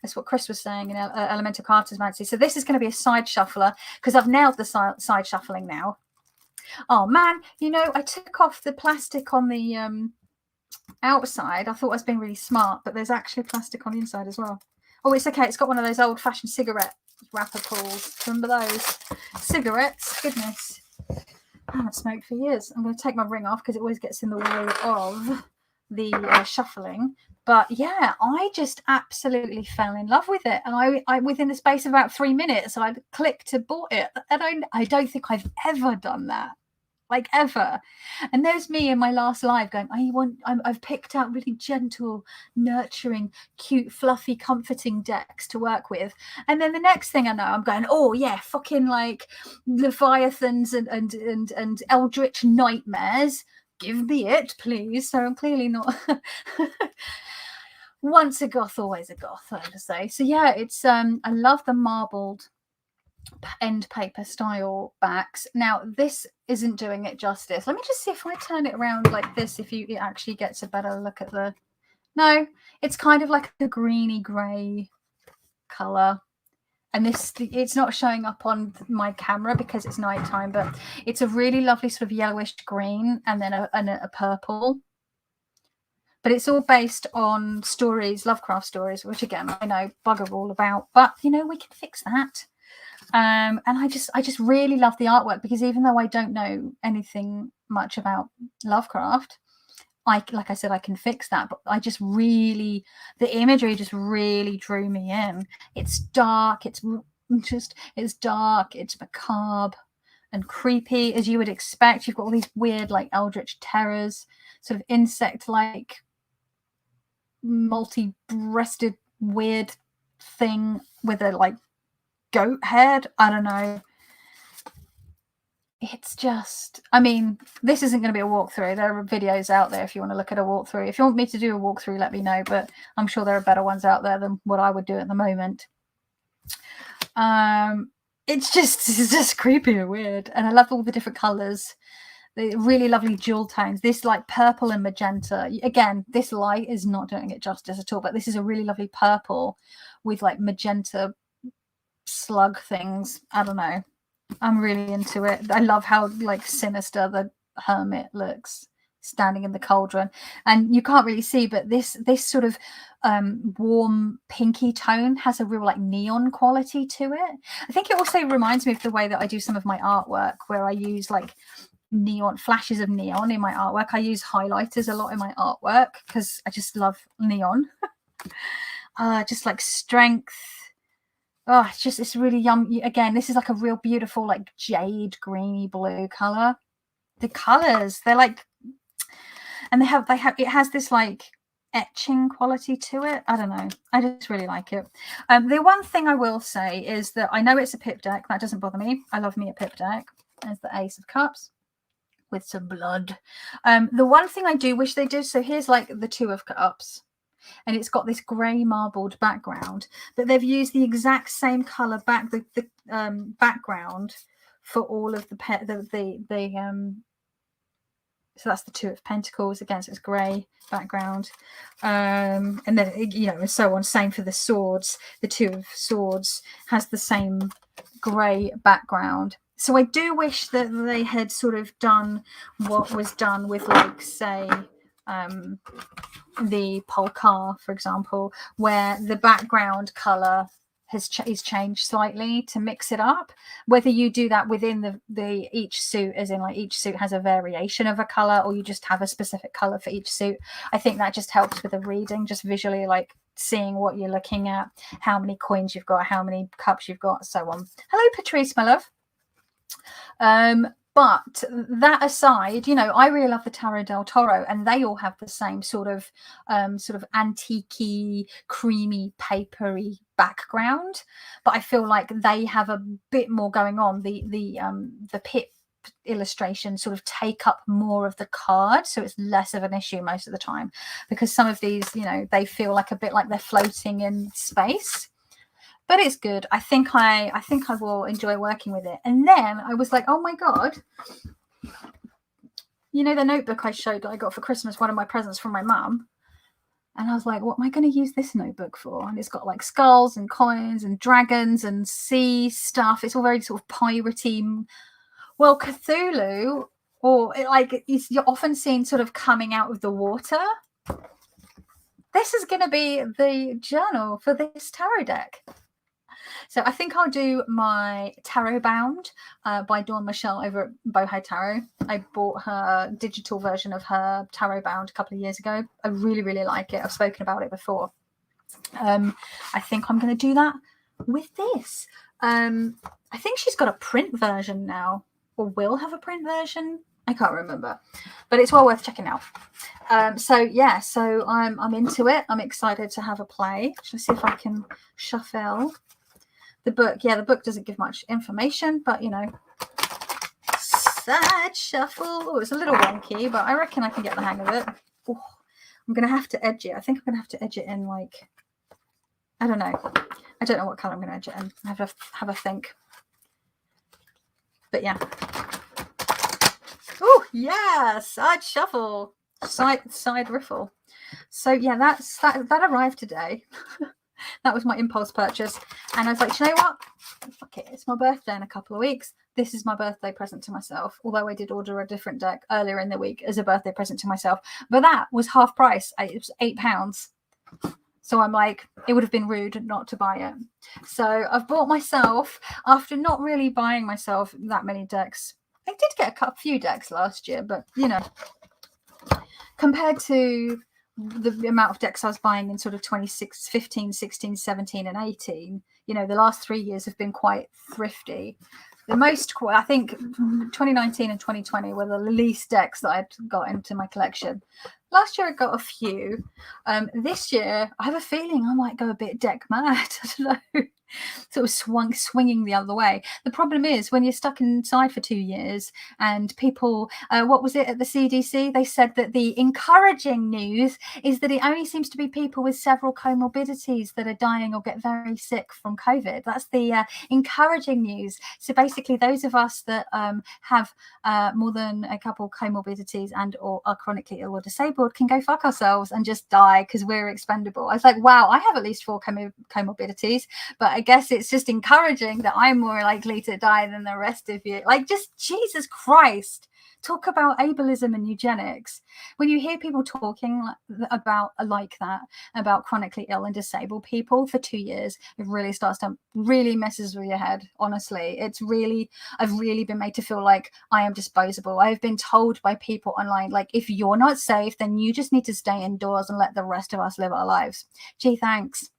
That's what Chris was saying in Elemental Cartomancy. So this is going to be a side shuffler, because I've nailed the side shuffling now. Oh man, I took off the plastic on the outside. I thought I was being really smart, but there's actually plastic on the inside as well. Oh, it's okay. It's got one of those old-fashioned cigarette wrapper pulls. Remember those cigarettes? Goodness, I haven't smoked for years. I'm going to take my ring off because it always gets in the way of the shuffling. But yeah, I just absolutely fell in love with it, and I within the space of about 3 minutes, I clicked to bought it. I don't think I've ever done that, like ever. And there's me in my last live going, I've picked out really gentle, nurturing, cute, fluffy, comforting decks to work with. And then the next thing I know, I'm going, oh yeah, fucking like Leviathans and Eldritch Nightmares. Give me it, please. So I'm clearly not once a goth, always a goth, I have to say. So yeah, it's I love the marbled end paper style backs. Now this isn't doing it justice. Let me just see if I turn it around like this, if it actually gets a better look at the. No, it's kind of like a greeny grey color, and it's not showing up on my camera because it's nighttime, but it's a really lovely sort of yellowish green, and then a purple. but it's all based on stories, Lovecraft stories, which again I know bugger all about, but we can fix that. And I just really love the artwork, because even though I don't know anything much about Lovecraft, like I said, I can fix that. But I just really, the imagery just really drew me in. It's dark. It's dark. It's macabre and creepy, as you would expect. You've got all these weird, like, eldritch terrors, sort of insect-like, multi-breasted weird thing with a, like, goat head. I don't know. It's just, I mean, this isn't going to be a walkthrough. There are videos out there if you want to look at a walkthrough. If you want me to do a walkthrough, let me know, but I'm sure there are better ones out there than what I would do at the moment. It's just creepy and weird, and I love all the different colors, the really lovely jewel tones. This, like, purple and magenta. Again, this light is not doing it justice at all, but this is a really lovely purple with, like, magenta slug things. I don't know. I'm really into it. I love how, like, sinister the hermit looks standing in the cauldron, and you can't really see, but this sort of warm pinky tone has a real, like, neon quality to it. I think it also reminds me of the way that I do some of my artwork, where I use, like, neon flashes of neon in my artwork. I use highlighters a lot in my artwork because I just love neon. Just like strength. Oh, it's really yummy. Again, this is like a real beautiful, like, jade greeny blue color. The colors, they're like, and it has this, like, etching quality to it. I don't know. I just really like it. The one thing I will say is that I know it's a pip deck. That doesn't bother me. I love me a pip deck. There's the Ace of Cups with some blood. The one thing I do wish they did, so here's, like, the Two of Cups, and it's got this grey marbled background, but they've used the exact same color background for all of so that's the Two of Pentacles again, so it's grey background, and then and so on. Same for the swords. The Two of Swords has the same grey background. So I do wish that they had sort of done what was done with, like, say, the Polkar, for example, where the background color is changed slightly to mix it up. Whether you do that within the each suit, as in, like, each suit has a variation of a color, or you just have a specific color for each suit, I think that just helps with the reading, just visually, like, seeing what you're looking at, how many coins you've got, how many cups you've got, so on. Hello, Patrice, my love. But that aside, I really love the Tarot del Toro, and they all have the same sort of antique-y, creamy, papery background. But I feel like they have a bit more going on. The pip illustration sort of take up more of the card, so it's less of an issue most of the time, because some of these, they feel like a bit like they're floating in space. But it's good. I think I will enjoy working with it. And then I was like, oh my God, the notebook I showed that I got for Christmas, one of my presents from my mum. And I was like, what am I going to use this notebook for? And it's got, like, skulls and coins and dragons and sea stuff. It's all very sort of piratey. Well, Cthulhu, or you're often seen sort of coming out of the water. This is going to be the journal for this tarot deck. So I think I'll do my Tarot Bound by Dawn Michelle over at Boho Tarot. I bought her digital version of her Tarot Bound a couple of years ago. I really, really like it. I've spoken about it before. I think I'm going to do that with this. I think she's got a print version now, or will have a print version. I can't remember, but it's well worth checking out. So I'm into it. I'm excited to have a play. Let's see if I can shuffle the book. Yeah, the book doesn't give much information, but side shuffle. Oh, it's a little wonky, but I reckon I can get the hang of it. Oh, I'm gonna have to edge it. I think I'm gonna have to edge it in, like, I don't know what color I'm gonna edge it in. I have a think. But yeah. Oh yeah, side shuffle, side riffle. So yeah, that arrived today. That was my impulse purchase, and I was like, you know what? Fuck it, it's my birthday in a couple of weeks. this is my birthday present to myself, although I did order a different deck earlier in the week as a birthday present to myself, but that was half price. It was £8. So I'm like, it would have been rude not to buy it. So I've bought myself, after not really buying myself that many decks. I did get a few decks last year, but you know, compared to the amount of decks I was buying in sort of 15, 16, 17 and 18, you know, the last 3 years have been quite thrifty. The most, I think 2019 and 2020 were the least decks that I'd got into my collection. Last year I got a few. This year I have a feeling I might go a bit deck mad. I don't know. Sort of swinging the other way. The problem is when you're stuck inside for 2 years and people, what was it at the CDC? They said that the encouraging news is that it only seems to be people with several comorbidities that are dying or get very sick from COVID. That's the encouraging news. So basically those of us that have more than a couple comorbidities and or are chronically ill or disabled can go fuck ourselves and just die because we're expendable. I was like, wow, I have at least 4 comorbidities, but I guess it's just encouraging that I'm more likely to die than the rest of you. Like, just Jesus Christ, talk about ableism and eugenics. When you hear people talking about like that, about chronically ill and disabled people for 2 years, it really starts to really messes with your head. Honestly, I've really been made to feel like I am disposable. I've been told by people online, like, if you're not safe, then you just need to stay indoors and let the rest of us live our lives. Gee, thanks.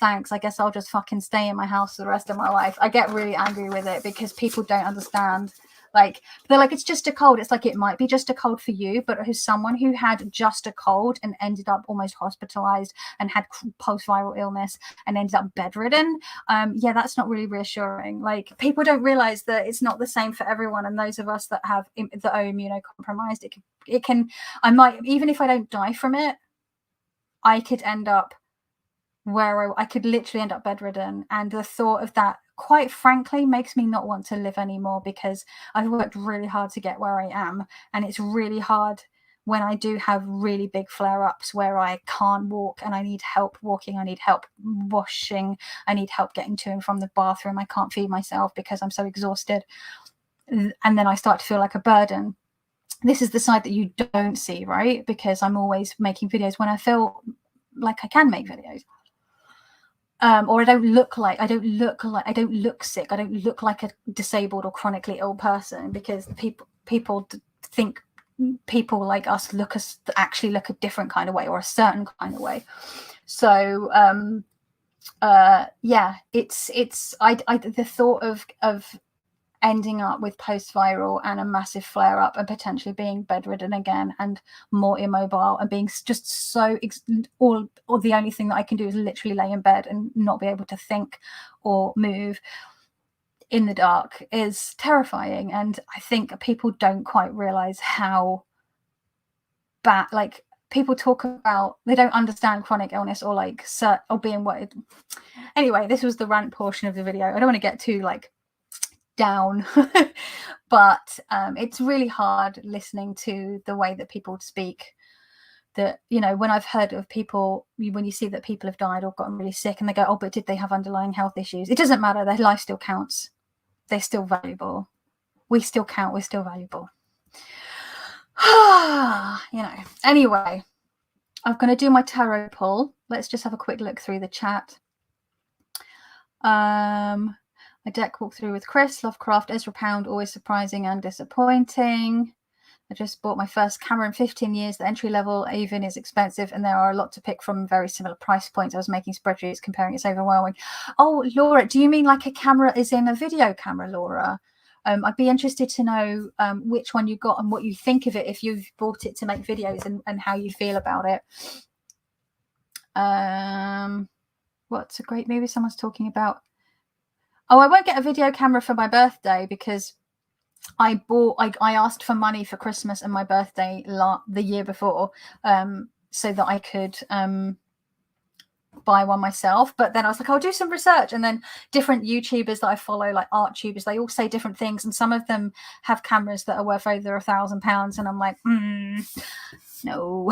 I guess I'll just fucking stay in my house for the rest of my life. I get really angry with it because people don't understand. Like, they're like, it's just a cold. It's like, it might be just a cold for you, but who's someone who had just a cold and ended up almost hospitalized and had post-viral illness and ended up bedridden. Yeah, that's not really reassuring. Like, people don't realize that it's not the same for everyone. And those of us that have that are immunocompromised, it can, I might, even if I don't die from it, I could end up where I could literally end up bedridden. And the thought of that, quite frankly, makes me not want to live anymore, because I've worked really hard to get where I am. And it's really hard when I do have really big flare-ups where I can't walk and I need help walking, I need help washing, I need help getting to and from the bathroom, I can't feed myself because I'm so exhausted. And then I start to feel like a burden. This is the side that you don't see, right? Because I'm always making videos when I feel like I can make videos. Or I don't look sick. I don't look like a disabled or chronically ill person, because people think people like us actually look a different kind of way, or a certain kind of way. So yeah, it's the thought of ending up with post-viral and a massive flare-up and potentially being bedridden again and more immobile and being just so or the only thing that I can do is literally lay in bed and not be able to think or move in the dark is terrifying. And I think people don't quite realize how bad, like, people talk about, they don't understand chronic illness or like or being what anyway, this was the rant portion of the video. I don't want to get too like down but it's really hard listening to the way that people speak, that, you know, when I've heard of people, when you see that people have died or gotten really sick and they go, oh, but did they have underlying health issues? It doesn't matter, their life still counts, they're still valuable, we still count, we're still valuable. You know, anyway, I'm going to do my tarot pull. Let's just have a quick look through the chat. A deck walkthrough with Chris, Lovecraft, Ezra Pound, always surprising and disappointing. I just bought my first camera in 15 years. The entry level even is expensive, and there are a lot to pick from, very similar price points. I was making spreadsheets comparing, it's overwhelming. Oh, Laura, do you mean like a camera is in a video camera, Laura? I'd be interested to know which one you got and what you think of it, if you've bought it to make videos, and how you feel about it. What's a great movie someone's talking about? Oh, I won't get a video camera for my birthday because I asked for money for Christmas and my birthday the year before, so that I could buy one myself. But then I was like, I'll do some research, and then different YouTubers that I follow, like art tubers, they all say different things, and some of them have cameras that are worth over £1,000, and I'm like, no,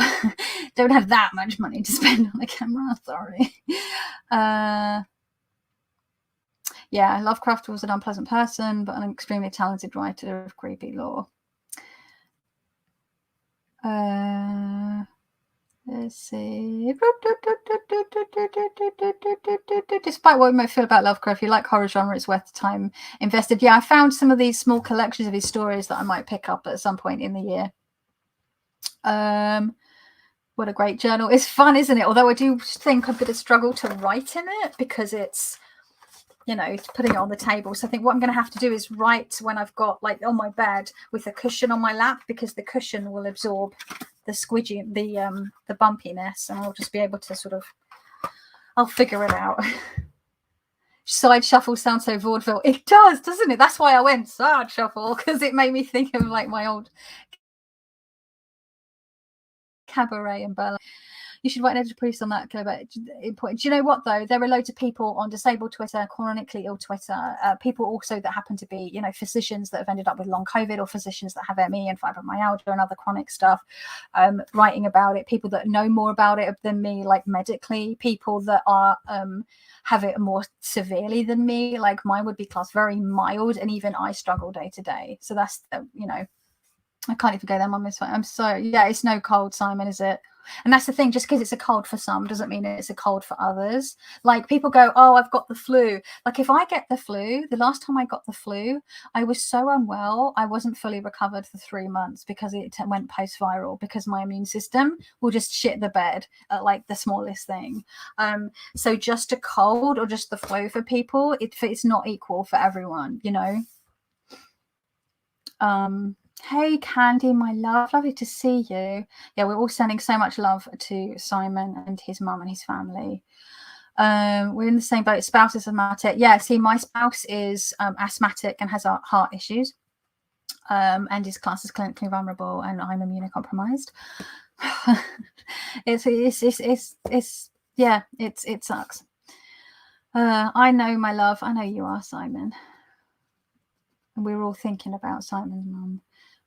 don't have that much money to spend on a camera, sorry. Yeah, Lovecraft was an unpleasant person, but an extremely talented writer of creepy lore. Let's see. Despite what we might feel about Lovecraft, if you like horror genre, it's worth the time invested. Yeah, I found some of these small collections of his stories that I might pick up at some point in the year. What a great journal. It's fun, isn't it? Although I do think I'm going to struggle to write in it because it's, you know, putting it on the table. So I think what I'm going to have to do is write when I've got like on my bed with a cushion on my lap, because the cushion will absorb the squidgy, the bumpiness, and I'll just be able to sort of, I'll figure it out. Side shuffle sounds so vaudeville. It does, doesn't it? That's why I went side shuffle, because it made me think of like my old cabaret in Berlin. You should write an editor piece on that, Claire. Do you know what, though? There are loads of people on disabled Twitter, chronically ill Twitter, people also that happen to be, you know, physicians that have ended up with long COVID, or physicians that have ME and fibromyalgia and other chronic stuff, writing about it, people that know more about it than me, like medically, people that are have it more severely than me, like mine would be classed very mild, and even I struggle day to day. So that's, you know, I can't even go there. I'm sorry. Yeah, it's no cold, Simon, is it? And that's the thing, just because it's a cold for some doesn't mean it's a cold for others. Like people go, oh, I've got the flu. Like if I get the flu, the last time I got the flu, I was so unwell. I wasn't fully recovered for 3 months because it went post-viral, because my immune system will just shit the bed at like the smallest thing. So just a cold or just the flu for people, it's not equal for everyone, you know. Hey, Candy, my love. Lovely to see you. Yeah, we're all sending so much love to Simon and his mum and his family. We're in the same boat. Spouse is asthmatic. Yeah, see, my spouse is asthmatic and has heart issues, and is classed as clinically vulnerable, and I'm immunocompromised. Yeah, it sucks. I know, my love. I know you are, Simon. And we're all thinking about Simon's mum.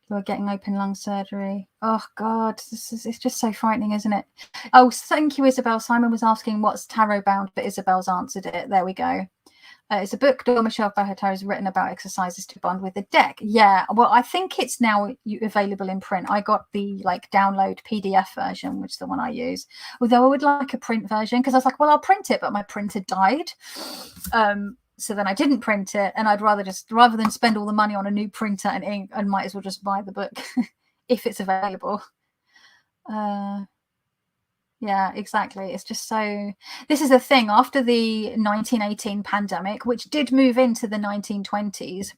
Who are getting open lung surgery. Oh God, it's just so frightening, isn't it? Oh, thank you, Isabel. Simon was asking what's tarot bound, but Isabel's answered it. There we go. It's a book Dor Michelle Bahatar has written about exercises to bond with the deck. Yeah, well, I think it's now available in print. I got the like download PDF version, which is the one I use. Although I would like a print version, because I was like, well, I'll print it, but my printer died. So then I didn't print it, and I'd rather than spend all the money on a new printer and ink, and might as well just buy the book if it's available. Yeah, exactly. It's just so, this is the thing, after the 1918 pandemic, which did move into the 1920s,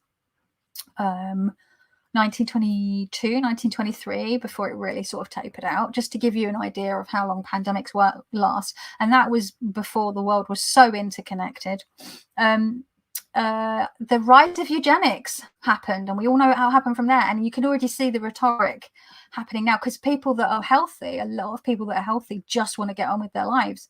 1922, 1923, before it really sort of tapered out, just to give you an idea of how long pandemics last. And that was before the world was so interconnected. The rise of eugenics happened, and we all know how it happened from there. And you can already see the rhetoric happening now, because people that are healthy, a lot of people that are healthy just want to get on with their lives.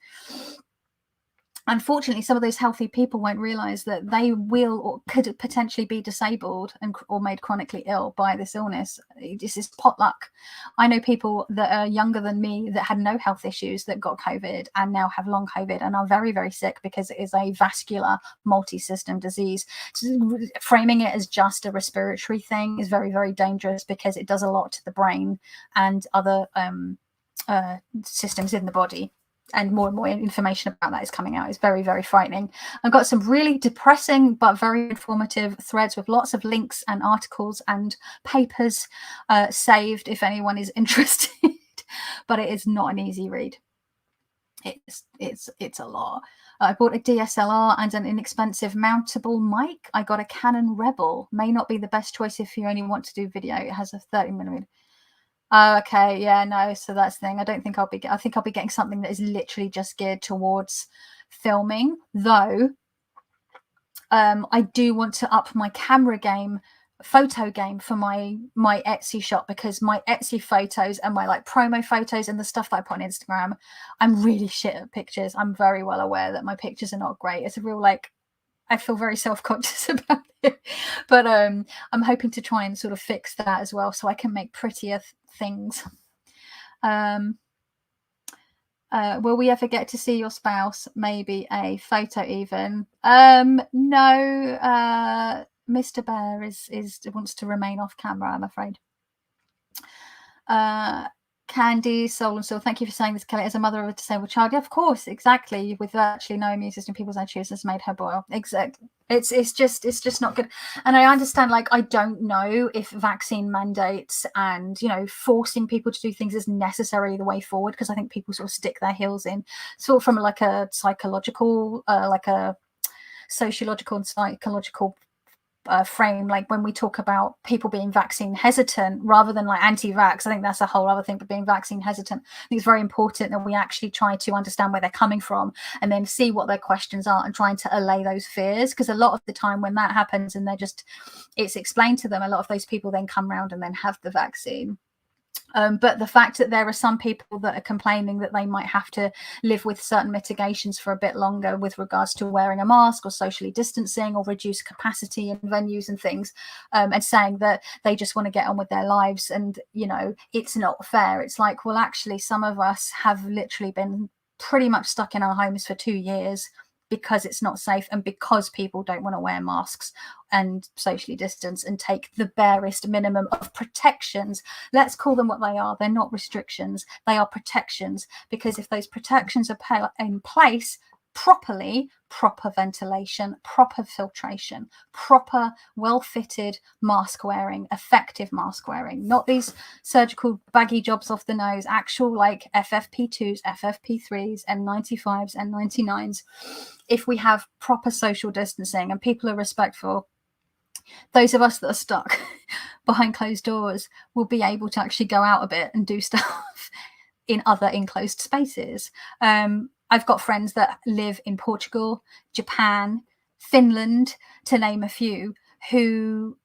Unfortunately, some of those healthy people won't realize that they will or could potentially be disabled or made chronically ill by this illness. This is potluck. I know people that are younger than me that had no health issues that got COVID and now have long COVID and are very, very sick, because it is a vascular multi-system disease. So framing it as just a respiratory thing is very, very dangerous, because it does a lot to the brain and other systems in the body. And more information about that is coming out. It's very, very frightening. I've got some really depressing but very informative threads with lots of links and articles and papers saved if anyone is interested. But it is not an easy read. It's a lot. I bought a DSLR and an inexpensive mountable mic. I got a Canon Rebel. May not be the best choice if you only want to do video. It has a 30mm. Oh, okay. Yeah, no. So that's the thing. I think I'll be getting something that is literally just geared towards filming, though. I do want to up my camera game, photo game, for my Etsy shop, because my Etsy photos and my like promo photos and the stuff that I put on Instagram, I'm really shit at pictures. I'm very well aware that my pictures are not great. It's a real, like, I feel very self-conscious about it, but I'm hoping to try and sort of fix that as well, so I can make prettier things. Will we ever get to see your spouse? Maybe a photo even. No, Mr. Bear wants to remain off camera, I'm afraid. Candy, Soul and Soul, thank you for saying this, Kelly. As a mother of a disabled child, yeah, of course, exactly. With virtually no immune system, people's own choices made her boil. Exactly. It's just not good. And I understand, like, I don't know if vaccine mandates and, you know, forcing people to do things is necessarily the way forward, because I think people sort of stick their heels in, sort of from like a psychological, like a sociological and psychological frame, like when we talk about people being vaccine hesitant rather than like anti-vax. I think that's a whole other thing, but being vaccine hesitant, I think it's very important that we actually try to understand where they're coming from and then see what their questions are and trying to allay those fears, because a lot of the time when that happens and it's explained to them, a lot of those people then come around and then have the vaccine. But the fact that there are some people that are complaining that they might have to live with certain mitigations for a bit longer with regards to wearing a mask or socially distancing or reduced capacity in venues and things, and saying that they just want to get on with their lives, and, you know, it's not fair. It's like, well, actually, some of us have literally been pretty much stuck in our homes for 2 years because it's not safe and because people don't want to wear masks and socially distance and take the barest minimum of protections. Let's call them what they are. They're not restrictions. They are protections, because if those protections are in place properly, proper ventilation, proper filtration, proper well-fitted mask wearing, effective mask wearing, not these surgical baggy jobs off the nose, actual like FFP2s, FFP3s, N95s, N99s. If we have proper social distancing and people are respectful, those of us that are stuck behind closed doors will be able to actually go out a bit and do stuff in other enclosed spaces. I've got friends that live in Portugal, Japan, Finland, to name a few, who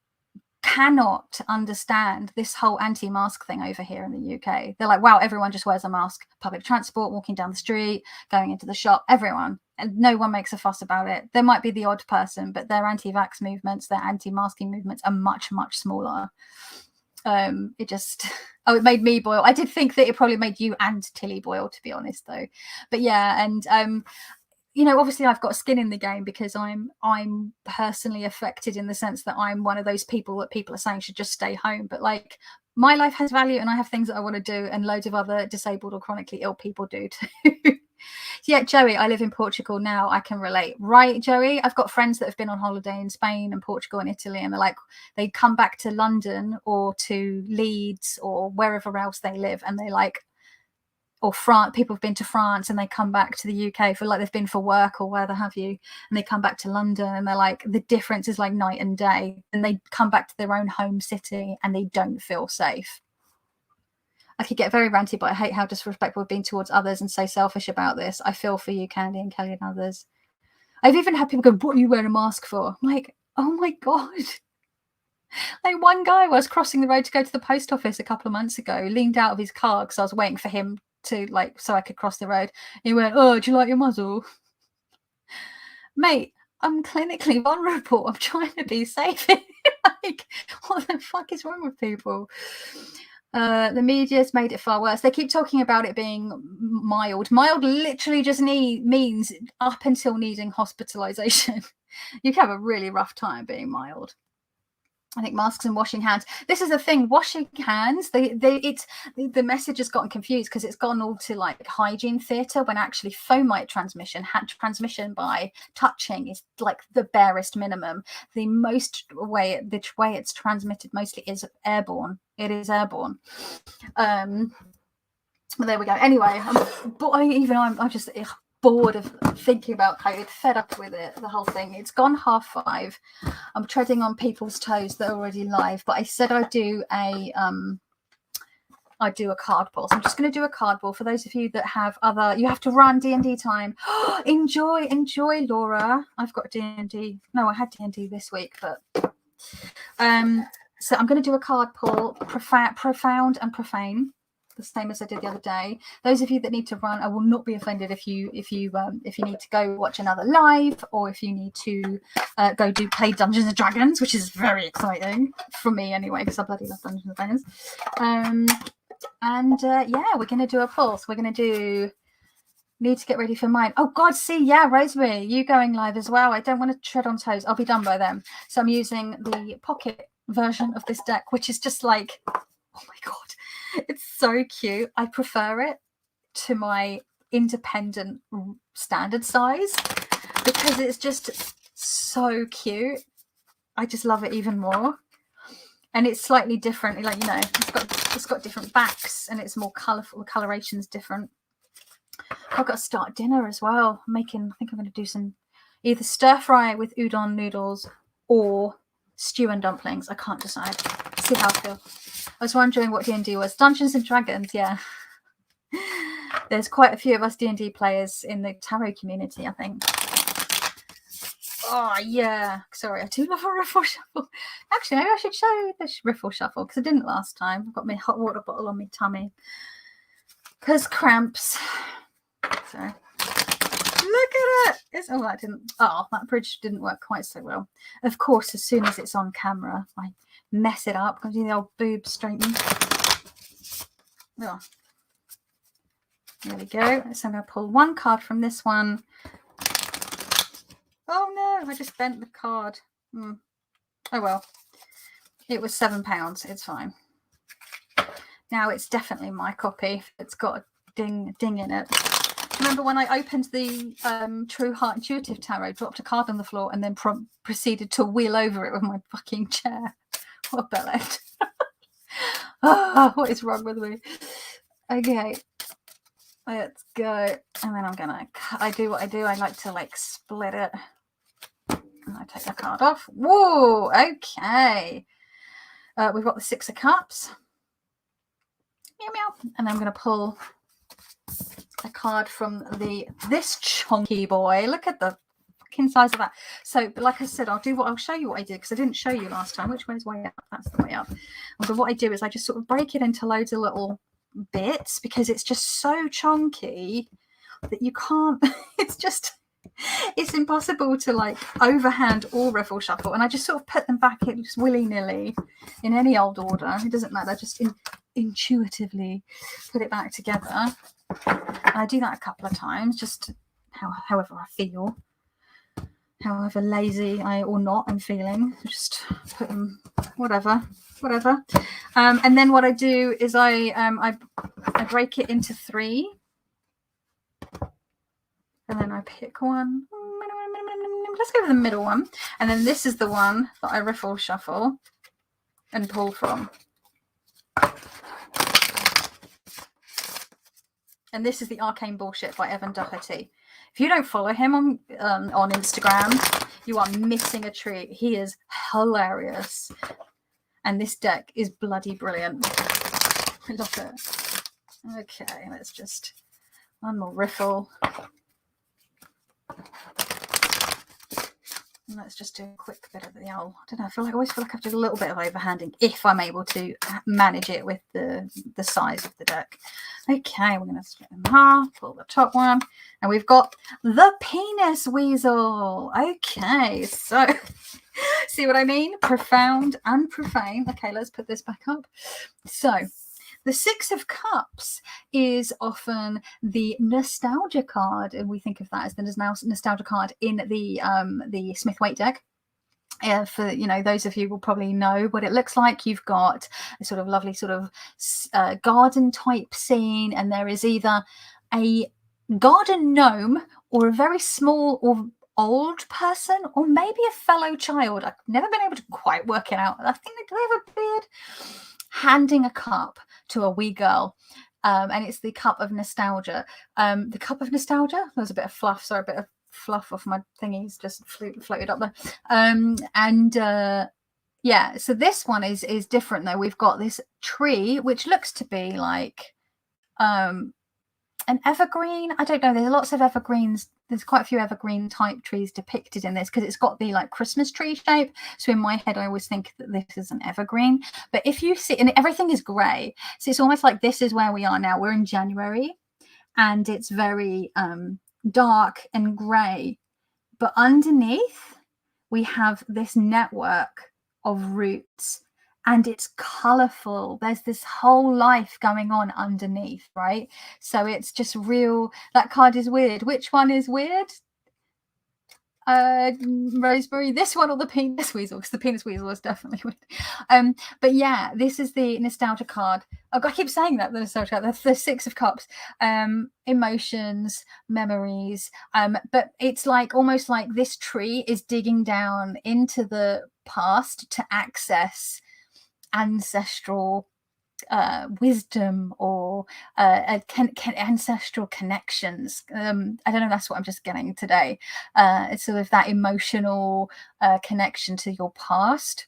cannot understand this whole anti-mask thing over here in the UK. They're like, wow, everyone just wears a mask. Public transport, walking down the street, going into the shop, everyone. And no one makes a fuss about it. There might be the odd person, but their anti-vax movements, their anti-masking movements are much, much smaller. It made me boil. I did think that it probably made you and Tilly boil, to be honest, though. But yeah, and you know, obviously I've got skin in the game because I'm personally affected in the sense that I'm one of those people that people are saying should just stay home. But like, my life has value and I have things that I want to do, and loads of other disabled or chronically ill people do too. Yeah, Joey, I live in Portugal now. I can relate. Right, Joey? I've got friends that have been on holiday in Spain and Portugal and Italy, and they're like, they come back to London or to Leeds or wherever else they live, and they like, or France, people have been to France and they come back to the UK for like, they've been for work or whether have you, and they come back to London and they're like, the difference is like night and day, and they come back to their own home city and they don't feel safe. I could get very ranty, but I hate how disrespectful we've been towards others and so selfish about this. I feel for you, Candy and Kelly and others. I've even had people go, what are you wearing a mask for? I'm like, oh my God. Like, one guy, was crossing the road to go to the post office a couple of months ago, leaned out of his car because I was waiting for him to, like, so I could cross the road. He went, oh, do you like your muzzle? Mate, I'm clinically vulnerable. I'm trying to be safe. Like, what the fuck is wrong with people? The media's made it far worse. They keep talking about it being mild. Mild literally just means up until needing hospitalization. You can have a really rough time being mild. I think masks and washing hands. This is the thing. Washing hands. The message has gotten confused because it's gone all to like hygiene theatre, when actually fomite transmission by touching is like the barest minimum. The way it's transmitted mostly is airborne. It is airborne. There we go. Anyway, I'm just bored of thinking about COVID, fed up with it, the whole thing. It's gone 5:30. I'm treading on people's toes that are already live, but I said I'd do a card pull. So I'm just going to do a card pull for those of you that have you have to run D&D time. enjoy, Laura. I've got D&D. No, I had D&D this week, but so I'm going to do a card pull, profound and profane, the same as I did the other day. Those of you that need to run, I will not be offended if you need to go watch another live, or if you need to go play Dungeons and Dragons, which is very exciting for me anyway, because I bloody love Dungeons and Dragons. Yeah, we're going to do a pull. So we're going to do Need to get ready for mine. Oh God, see, yeah, Rosemary, you going live as well. I don't want to tread on toes. I'll be done by then. So I'm using the pocket version of this deck, which is just like, oh my God, it's so cute. I prefer it to my independent standard size because it's just so cute. I just love it even more. And it's slightly different, like, you know, it's got different backs and it's more colorful. The coloration's different. I've got to start dinner as well. I think I'm going to do some either stir fry with udon noodles or stew and dumplings. I can't decide. See how I feel. I was wondering what D&D was. Dungeons and Dragons, yeah. There's quite a few of us D&D players in the tarot community, I think. Oh, yeah. Sorry, I do love a riffle shuffle. Actually, maybe I should show you this riffle shuffle because I didn't last time. I've got my hot water bottle on my tummy because cramps. So, look at it. That bridge didn't work quite so well. Of course, as soon as it's on camera, I mess it up. I'm doing the old boob straightening. Oh. There we go. So I'm going to pull one card from this one. Oh no, I just bent the card. Oh well. It was £7. It's fine. Now it's definitely my copy. It's got a ding in it. Remember when I opened the True Heart Intuitive Tarot, dropped a card on the floor, and then proceeded to wheel over it with my fucking chair? What a bellend. Oh, what is wrong with me? Okay. Let's go. And then I do what I do. I like to like split it. And I take the card off. Whoa, okay. We've got the Six of Cups. Meow, meow. And I'm going to pull a card from this chunky boy. Look at the fucking size of that. So, but like I said, I'll show you what I did because I didn't show you last time. Which way is way up? That's the way up. And so what I do is I just sort of break it into loads of little bits because it's just so chunky that you can't. It's impossible to like overhand or riffle shuffle, and I just sort of put them back in just willy-nilly in any old order. It doesn't matter. Just intuitively put it back together. And I do that a couple of times, just however I feel, however lazy or not I'm feeling. Just put them whatever. And then what I do is I break it into 3. And then I pick one. Let's go with the middle one. And then this is the one that I riffle shuffle and pull from. And this is the Arcane Bullshit by Evan Doherty. If you don't follow him on Instagram, you are missing a treat. He is hilarious. And this deck is bloody brilliant. I love it. Okay, let's just one more riffle. And let's just do a quick bit of the owl. I don't know. I always feel like I have to do a little bit of overhanding if I'm able to manage it with the size of the deck. Okay, we're going to split them in half, pull the top one, and we've got the Penis Weasel. Okay, so see what I mean? Profound and profane. Okay, let's put this back up. So the Six of Cups is often the nostalgia card, and we think of that as the nostalgia card in the Smith-Waite deck. For those of you will probably know what it looks like. You've got a sort of lovely sort of garden type scene, and there is either a garden gnome or a very small or old person, or maybe a fellow child. I've never been able to quite work it out. I think they have a beard, handing a cup to a wee girl, and it's the cup of nostalgia. The cup of nostalgia. There's a bit of fluff. Sorry, a bit of fluff off my thingies just floated up there. Yeah. So this one is different though. We've got this tree which looks to be like an evergreen. I don't know. There's lots of evergreens. There's quite a few evergreen type trees depicted in this because it's got the like Christmas tree shape. So in my head, I always think that this is an evergreen. But if you see, and everything is grey. So it's almost like this is where we are now. We're in January and it's very dark and grey. But underneath, we have this network of roots and it's colorful. There's this whole life going on underneath, right? So it's just real. That card is weird. Which one is weird? Rosemary, this one or the Penis Weasel? Because the Penis Weasel is definitely weird. But yeah, this is the nostalgia card. I keep saying that, the nostalgia card. That's the Six of Cups. Emotions, memories. But it's like almost like this tree is digging down into the past to access ancestral wisdom or ancestral connections. I don't know, that's what I'm just getting today. It's sort of that emotional connection to your past.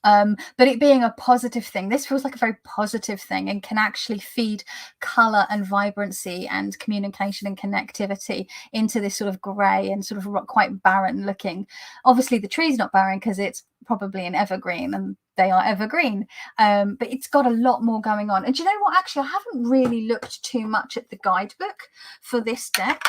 But it being a positive thing, this feels like a very positive thing and can actually feed color and vibrancy and communication and connectivity into this sort of gray and sort of quite barren looking. Obviously the tree's not barren because it's probably an evergreen, and they are evergreen, but it's got a lot more going on. And do you know what, actually I haven't really looked too much at the guidebook for this deck,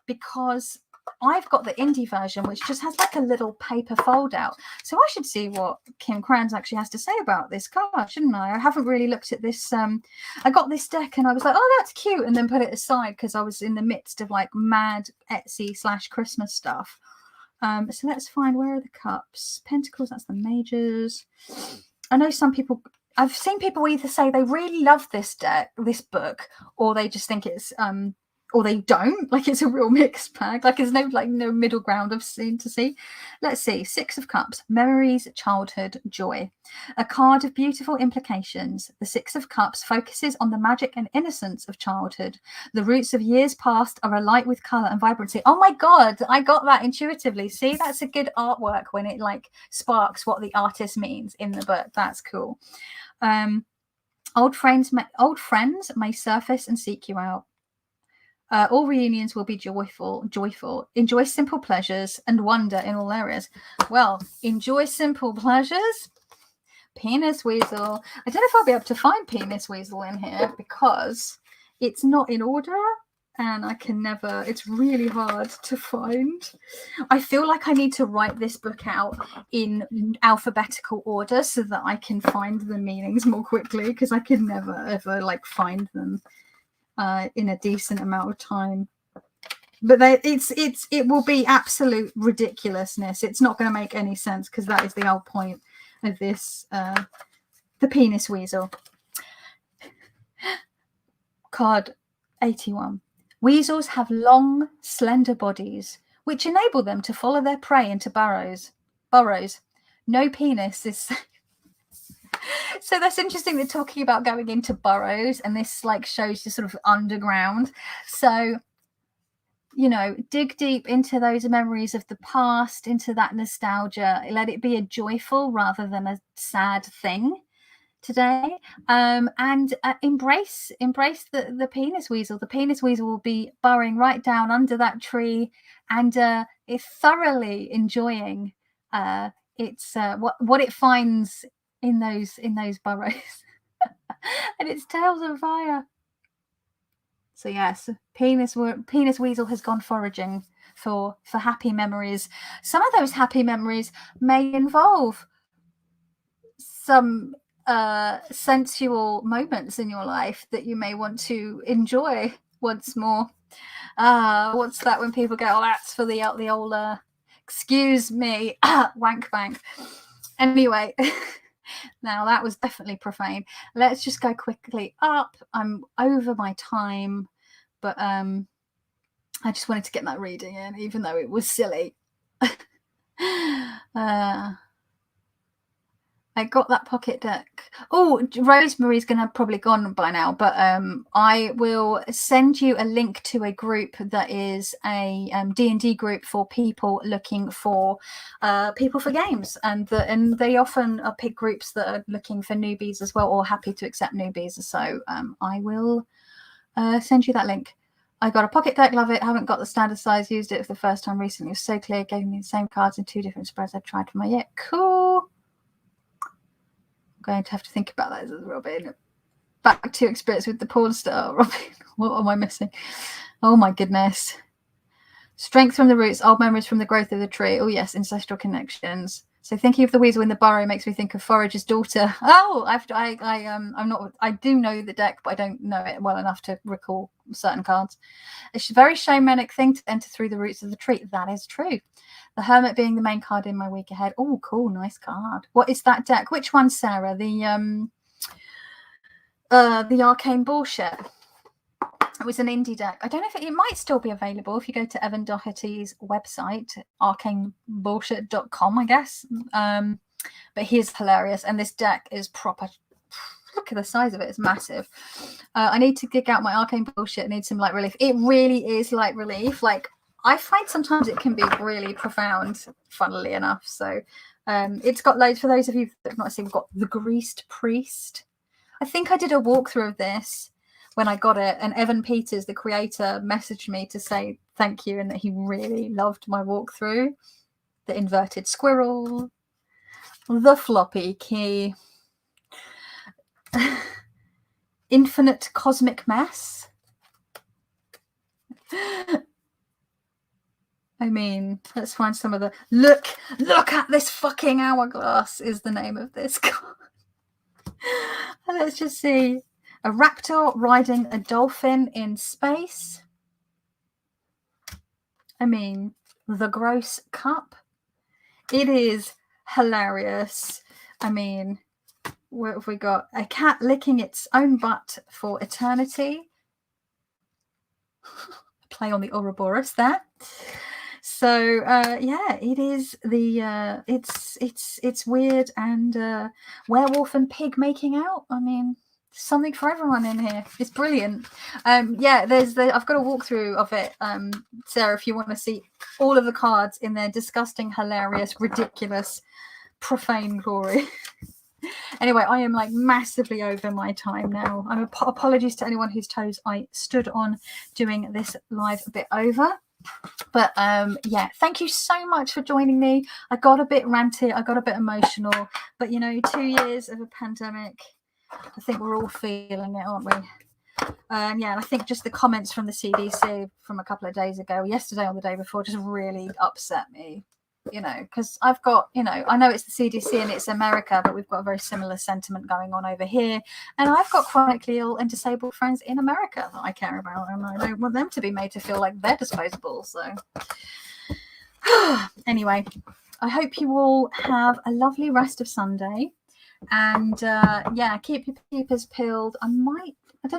because I've got the indie version, which just has like a little paper fold out. So I should see what Kim Kranz actually has to say about this card, shouldn't I? I haven't really looked at this. I got this deck and I was like, oh, that's cute, and then put it aside because I was in the midst of like mad Etsy / Christmas stuff. So let's find, where are the cups? Pentacles, that's the majors. I know some people, I've seen people either say they really love this book, or they just think it's or they don't, like it's a real mixed bag, like there's no middle ground I've seen to see. Let's see. Six of Cups, memories, childhood, joy. A card of beautiful implications. The Six of Cups focuses on the magic and innocence of childhood. The roots of years past are alight with color and vibrancy. Oh my god, I got that intuitively. See, that's a good artwork when it like sparks what the artist means in the book. That's cool. Old friends may surface and seek you out. All reunions will be joyful. Enjoy simple pleasures and wonder in all areas. Well, enjoy simple pleasures. Penis Weasel. I don't know if I'll be able to find Penis Weasel in here because it's not in order, and I can never, it's really hard to find. I feel like I need to write this book out in alphabetical order so that I can find the meanings more quickly, because I can never ever like find them in a decent amount of time. But it will be absolute ridiculousness. It's not going to make any sense, because that is the whole point of this. The Penis Weasel. Card 81. Weasels have long, slender bodies, which enable them to follow their prey into burrows. No penis is So that's interesting. They're talking about going into burrows, and this like shows you sort of underground. So, you know, dig deep into those memories of the past, into that nostalgia. Let it be a joyful rather than a sad thing today. And embrace the Penis Weasel. The Penis Weasel will be burrowing right down under that tree, and is thoroughly enjoying what it finds in those burrows. And its tails on fire. So yes, Penis Weasel has gone foraging for happy memories. Some of those happy memories may involve some sensual moments in your life that you may want to enjoy once more. What's that when people go, oh, that's for the old excuse me, wank bank. Anyway, now that was definitely profane. Let's just go quickly up. I'm over my time, but I just wanted to get that reading in, even though it was silly. I got that pocket deck. Oh, Rosemary's gonna probably gone by now, but I will send you a link to a group that is a D&D group for people looking for people for games, and they often pick groups that are looking for newbies as well, or happy to accept newbies. So I will send you that link. I got a pocket deck, love it. Haven't got the standard size, used it for the first time recently. It was so clear, gave me the same cards in 2 different spreads I tried for my year. Cool. Going to have to think about that, Robin. Back to experience with the porn star. Robin, what am I missing? Oh my goodness. Strength from the roots, old memories from the growth of the tree. Oh yes, ancestral connections. So thinking of the weasel in the burrow makes me think of Forager's daughter. Oh, I do know the deck, but I don't know it well enough to recall certain cards. It's a very shamanic thing to enter through the roots of the tree. That is true. The Hermit being the main card in my week ahead. Oh, cool, nice card. What is that deck? Which one, Sarah? The Arcane Bullshit. It was an indie deck. I don't know if it might still be available if you go to Evan Doherty's website, arcanebullshit.com, I guess. But he is hilarious, and this deck is proper. Look at the size of it; it's massive. I need to dig out my Arcane Bullshit. I need some light relief. It really is light relief. Like, I find sometimes it can be really profound, funnily enough. So it's got loads. For those of you that have not seen, we've got the Greased Priest. I think I did a walkthrough of this when I got it, and Evan Peters, the creator, messaged me to say thank you and that he really loved my walkthrough. The inverted squirrel, the floppy key, infinite cosmic mass. I mean, let's find some of the look at this fucking hourglass is the name of this card. And let's just see. A raptor riding a dolphin in space. I mean, the gross cup. It is hilarious. I mean, what have we got? A cat licking its own butt for eternity. Play on the Ouroboros there. So yeah, it is the it's weird, and werewolf and pig making out. I mean, something for everyone in here. It's brilliant. Yeah, I've got a walkthrough of it, Sarah, if you want to see all of the cards in their disgusting, hilarious, ridiculous, profane glory. Anyway, I am like massively over my time now. Apologies to anyone whose toes I stood on doing this live a bit over. But yeah, thank you so much for joining me. I got a bit ranty, I got a bit emotional, but you know, 2 years of a pandemic, I think we're all feeling it, aren't we? Yeah, and I think just the comments from the CDC from a couple of days ago, yesterday or the day before, just really upset me, you know, because I've got, you know, I know it's the CDC and it's America, but we've got a very similar sentiment going on over here. And I've got chronically ill and disabled friends in America that I care about, and I don't want them to be made to feel like they're disposable. So anyway, I hope you all have a lovely rest of Sunday. And yeah, keep your peepers peeled. I don't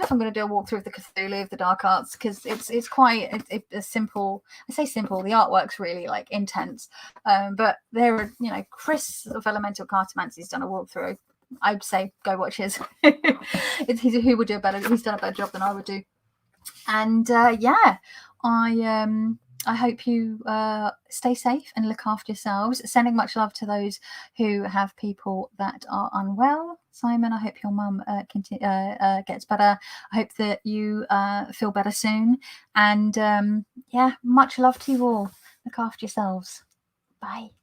know if I'm going to do a walkthrough of the Cthulhu of the Dark Arts, because it's quite a simple. I say simple. The artwork's really like intense, but there are, you know, Chris of Elemental Cartomancy's done a walkthrough. I'd say go watch his. Who would do a better? He's done a better job than I would do. And yeah, I hope you stay safe and look after yourselves. Sending much love to those who have people that are unwell. Simon, I hope your mum gets better. I hope that you feel better soon. And yeah, much love to you all. Look after yourselves. Bye.